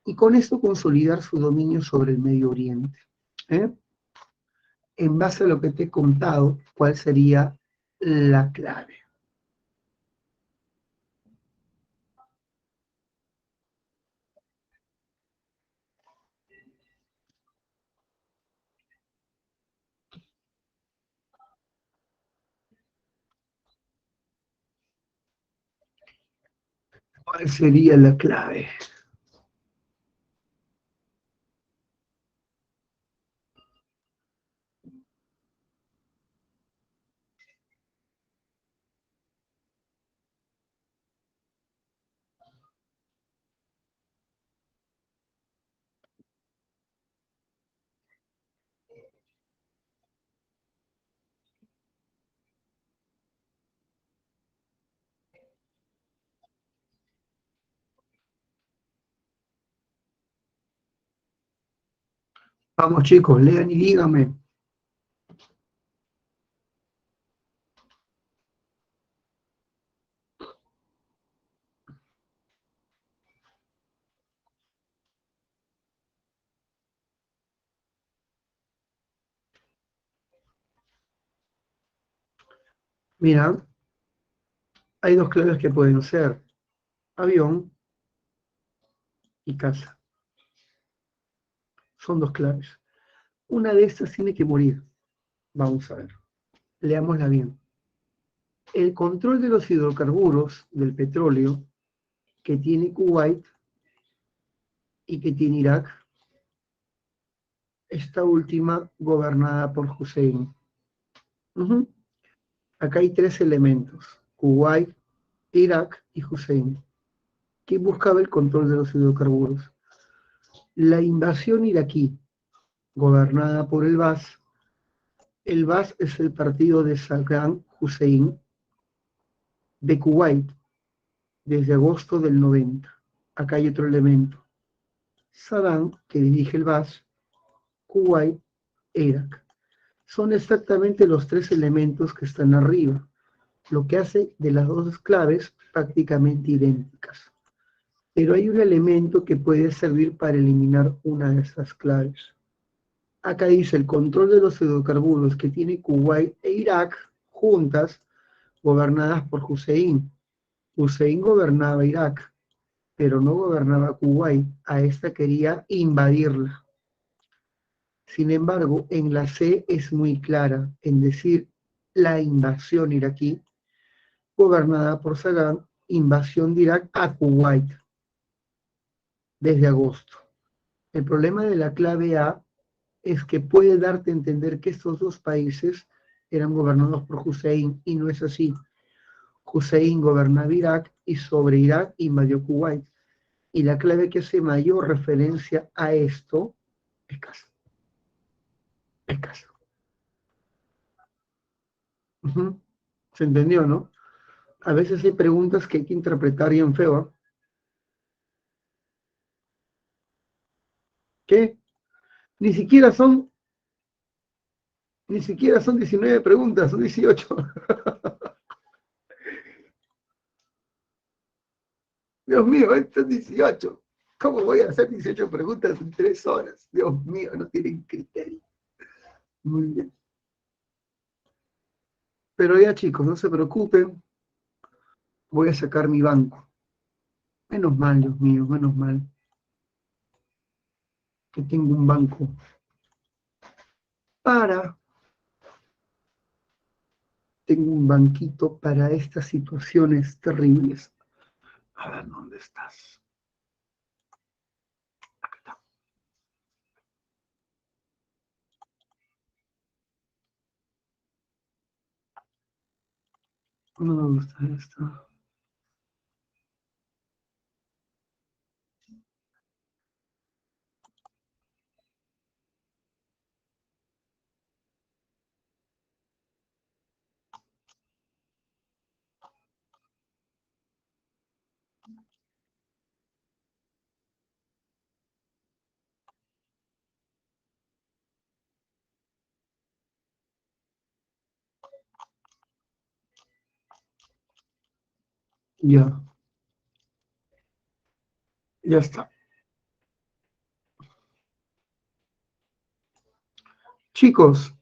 Y con esto consolidar su dominio sobre el Medio Oriente. ¿Eh? En base a lo que te he contado, ¿cuál sería la clave? ¿Cuál sería la clave? Vamos chicos, lean y díganme. Mira, hay dos claves que pueden ser avión y casa. Son dos claves. Una de estas tiene que morir. Vamos a ver. Leámosla bien. El control de los hidrocarburos, del petróleo, que tiene Kuwait y que tiene Irak, esta última gobernada por Hussein. Uh-huh. Acá hay tres elementos, Kuwait, Irak y Hussein. ¿Quién buscaba el control de los hidrocarburos? La invasión iraquí, gobernada por el Baas. El Baas es el partido de Saddam Hussein de Kuwait, desde agosto del 90. Acá hay otro elemento. Saddam, que dirige el BAS, Kuwait e Irak. Son exactamente los tres elementos que están arriba, lo que hace de las dos claves prácticamente idénticas. Pero hay un elemento que puede servir para eliminar una de estas claves. Acá dice el control de los hidrocarburos que tiene Kuwait e Irak juntas, gobernadas por Hussein. Hussein gobernaba Irak, pero no gobernaba Kuwait. A esta quería invadirla. Sin embargo, en la C es muy clara en decir la invasión iraquí, gobernada por Saddam, invasión de Irak a Kuwait desde agosto. El problema de la clave A es que puede darte a entender que estos dos países eran gobernados por Hussein y no es así. Hussein gobernaba Irak y sobre Irak invadió Kuwait. Y la clave que hace mayor referencia a esto es caso. Es caso. Uh-huh. ¿Se entendió, no? A veces hay preguntas que hay que interpretar bien feo. ¿Eh? ¿Qué? Ni siquiera son, ni siquiera son 19 preguntas, son 18. Dios mío, esto es 18. ¿Cómo voy a hacer 18 preguntas en 3 horas? Dios mío, no tienen criterio. Muy bien. Pero ya chicos, no se preocupen, voy a sacar mi banco. Menos mal, Dios mío, menos mal que tengo un banco para, tengo un banquito para estas situaciones terribles. A ver, ¿dónde estás? Acá está. No me gusta esto. Ya, ya está. Chicos,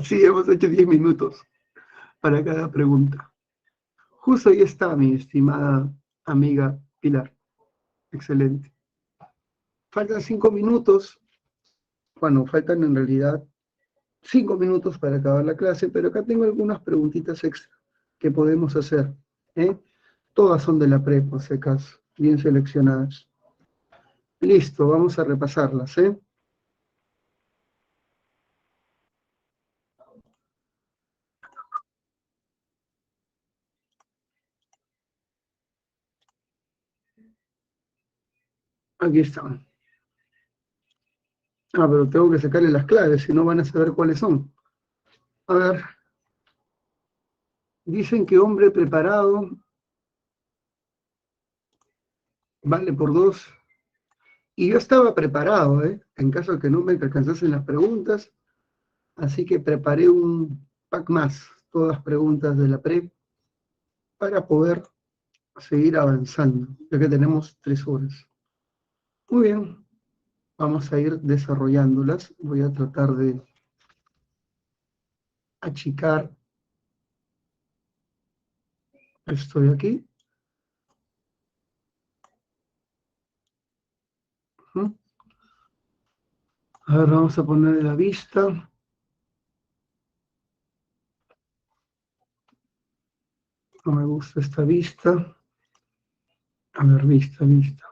sí, hemos hecho 10 minutos para cada pregunta. Justo ahí está mi estimada amiga Pilar. Excelente. Faltan 5 minutos. Bueno, faltan en realidad 5 minutos para acabar la clase, pero acá tengo algunas preguntitas extra que podemos hacer. ¿Eh? Todas son de la pre, por si acaso, bien seleccionadas. Listo, vamos a repasarlas. Aquí están. Ah, pero tengo que sacarle las claves, si no van a saber cuáles son. A ver, dicen que hombre preparado vale por dos. Y yo estaba preparado, en caso de que no me alcanzasen las preguntas, así que preparé un pack más, todas preguntas de la pre, para poder seguir avanzando, ya que tenemos 3 horas. Muy bien, vamos a ir desarrollándolas. Voy a tratar de achicar esto de aquí. A ver, vamos a poner la vista. No me gusta esta vista. A ver, vista, vista.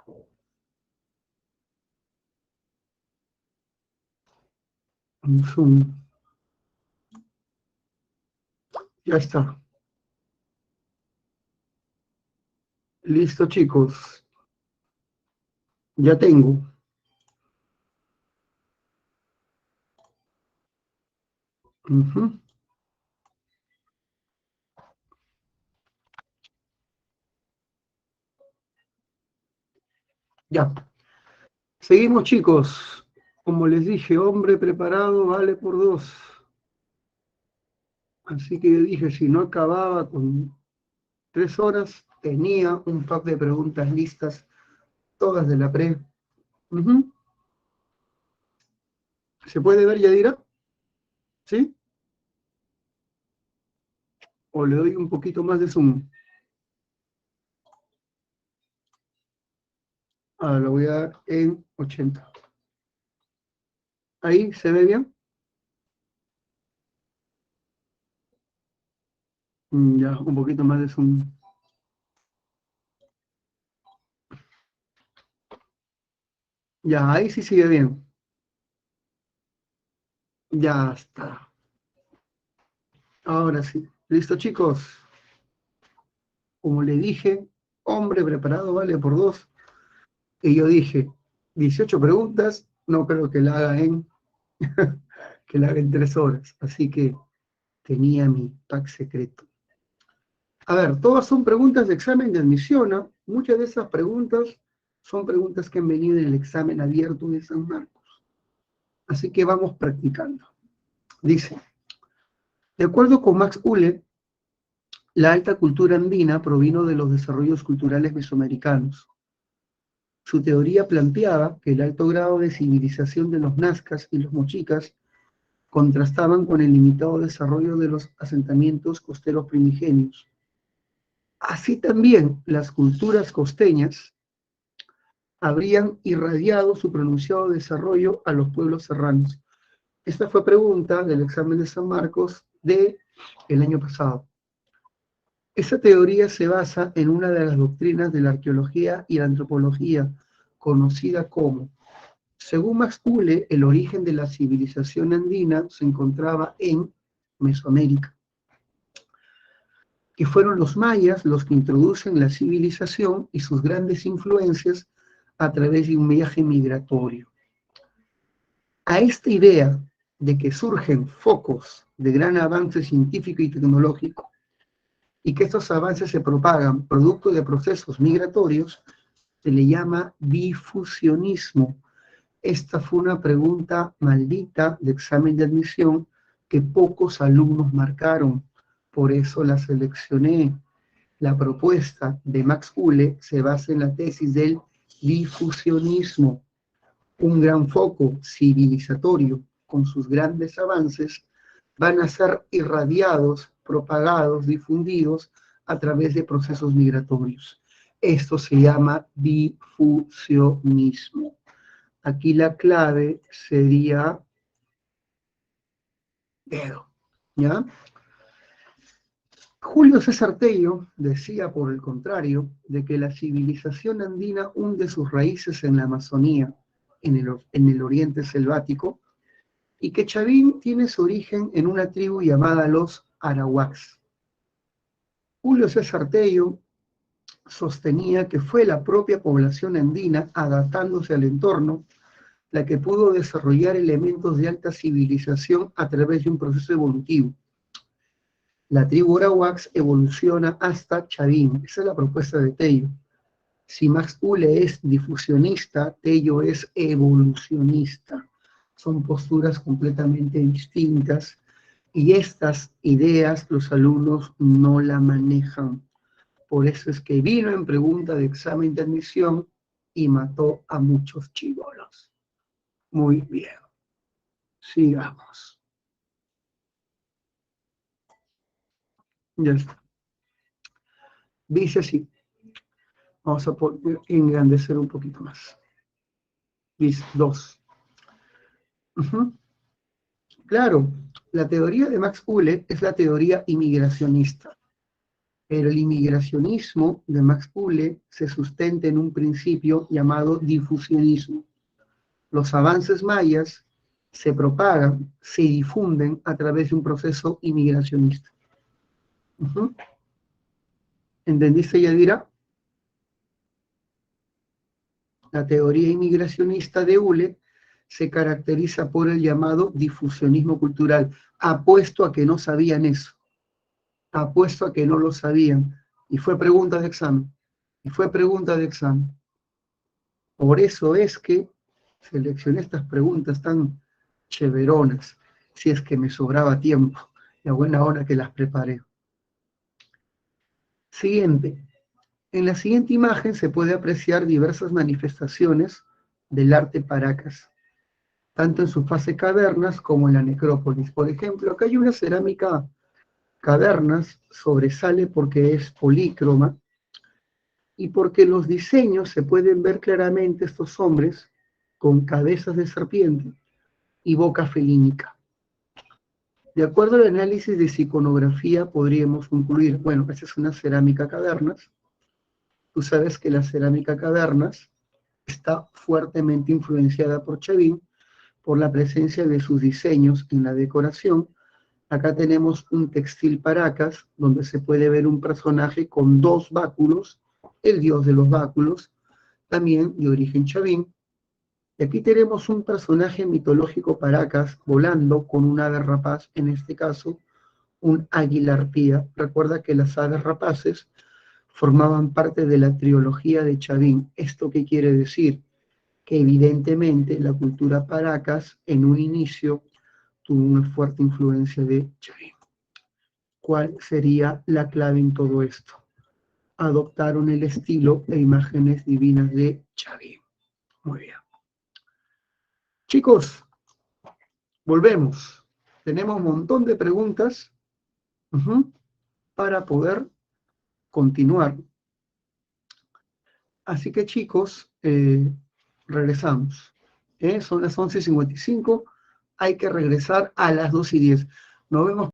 Un zoom. Ya está. Listo, chicos. Ya tengo. Ujú. Ya. Seguimos, chicos. Como les dije, hombre preparado vale por dos. Así que yo dije, si no acababa con 3 horas, tenía un pack de preguntas listas, todas de la pre. Ujú. ¿Se puede ver, Yadira? ¿Sí? O le doy un poquito más de zoom. Ah, lo voy a dar en 80. ¿Ahí se ve bien? Ya, un poquito más de zoom. Ya, ahí sí sigue bien. Ya está. Ahora sí. ¿Listo, chicos? Como le dije, hombre preparado vale por dos. Y yo dije, 18 preguntas, no creo que la haga que la haga en 3 horas. Así que tenía mi pack secreto. A ver, todas son preguntas de examen de admisión, ¿no? Muchas de esas preguntas son preguntas que han venido en el examen abierto de San Marcos. Así que vamos practicando. Dice, de acuerdo con Max Uhle, la alta cultura andina provino de los desarrollos culturales mesoamericanos. Su teoría planteaba que el alto grado de civilización de los nazcas y los mochicas contrastaban con el limitado desarrollo de los asentamientos costeros primigenios. Así también las culturas costeñas habrían irradiado su pronunciado desarrollo a los pueblos serranos. Esta fue pregunta del examen de San Marcos del año pasado. Esta teoría se basa en una de las doctrinas de la arqueología y la antropología, conocida como, según Max Uhle, el origen de la civilización andina se encontraba en Mesoamérica, que fueron los mayas los que introducen la civilización y sus grandes influencias a través de un viaje migratorio. A esta idea de que surgen focos de gran avance científico y tecnológico y que estos avances se propagan producto de procesos migratorios, se le llama difusionismo. Esta fue una pregunta maldita de examen de admisión que pocos alumnos marcaron, por eso la seleccioné. La propuesta de Max Uhle se basa en la tesis del difusionismo, un gran foco civilizatorio con sus grandes avances van a ser irradiados, propagados, difundidos a través de procesos migratorios. Esto se llama difusionismo. Aquí la clave sería dedo, ¿ya? Julio César Tello decía, por el contrario, de que la civilización andina hunde sus raíces en la Amazonía, en el oriente selvático, y que Chavín tiene su origen en una tribu llamada los Arawaks. Julio César Tello sostenía que fue la propia población andina, adaptándose al entorno, la que pudo desarrollar elementos de alta civilización a través de un proceso evolutivo. La tribu Arawaks evoluciona hasta Chavín. Esa es la propuesta de Tello. Si Max Uhle es difusionista, Tello es evolucionista. Son posturas completamente distintas y estas ideas los alumnos no la manejan. Por eso es que vino en pregunta de examen de admisión y mató a muchos chibolos. Muy bien, sigamos. Ya está. Dice así. Vamos a engrandecer un poquito más. Dice 2. Claro, la teoría de Max Uhle es la teoría inmigracionista. Pero el inmigracionismo de Max Uhle se sustenta en un principio llamado difusionismo. Los avances mayas se propagan, se difunden a través de un proceso inmigracionista. ¿Entendiste, Yadira? La teoría inmigracionista de Uhle se caracteriza por el llamado difusionismo cultural. Apuesto a que no sabían eso. Apuesto a que no lo sabían. Y fue pregunta de examen. Y fue pregunta de examen. Por eso es que seleccioné estas preguntas tan chéveronas, si es que me sobraba tiempo, y a buena hora que las preparé. Siguiente. En la siguiente imagen se puede apreciar diversas manifestaciones del arte Paracas, tanto en su fase cavernas como en la necrópolis. Por ejemplo, acá hay una cerámica cavernas, sobresale porque es polícroma y porque los diseños se pueden ver claramente estos hombres con cabezas de serpiente y boca felínica. De acuerdo al análisis de iconografía, podríamos concluir, bueno, esta es una cerámica cavernas. Tú sabes que la cerámica cavernas está fuertemente influenciada por Chavín por la presencia de sus diseños en la decoración. Acá tenemos un textil Paracas, donde se puede ver un personaje con dos báculos, el dios de los báculos, también de origen Chavín. Y aquí tenemos un personaje mitológico Paracas volando con un ave rapaz, en este caso un águila arpía. Recuerda que las aves rapaces formaban parte de la trilogía de Chavín. ¿Esto qué quiere decir? Que evidentemente la cultura Paracas en un inicio tuvo una fuerte influencia de Chavín. ¿Cuál sería la clave en todo esto? Adoptaron el estilo e imágenes divinas de Chavín. Muy bien. Chicos, volvemos. Tenemos un montón de preguntas para poder continuar. Así que chicos, regresamos. Son las 11:55. Hay que regresar a las 2:10. Nos vemos.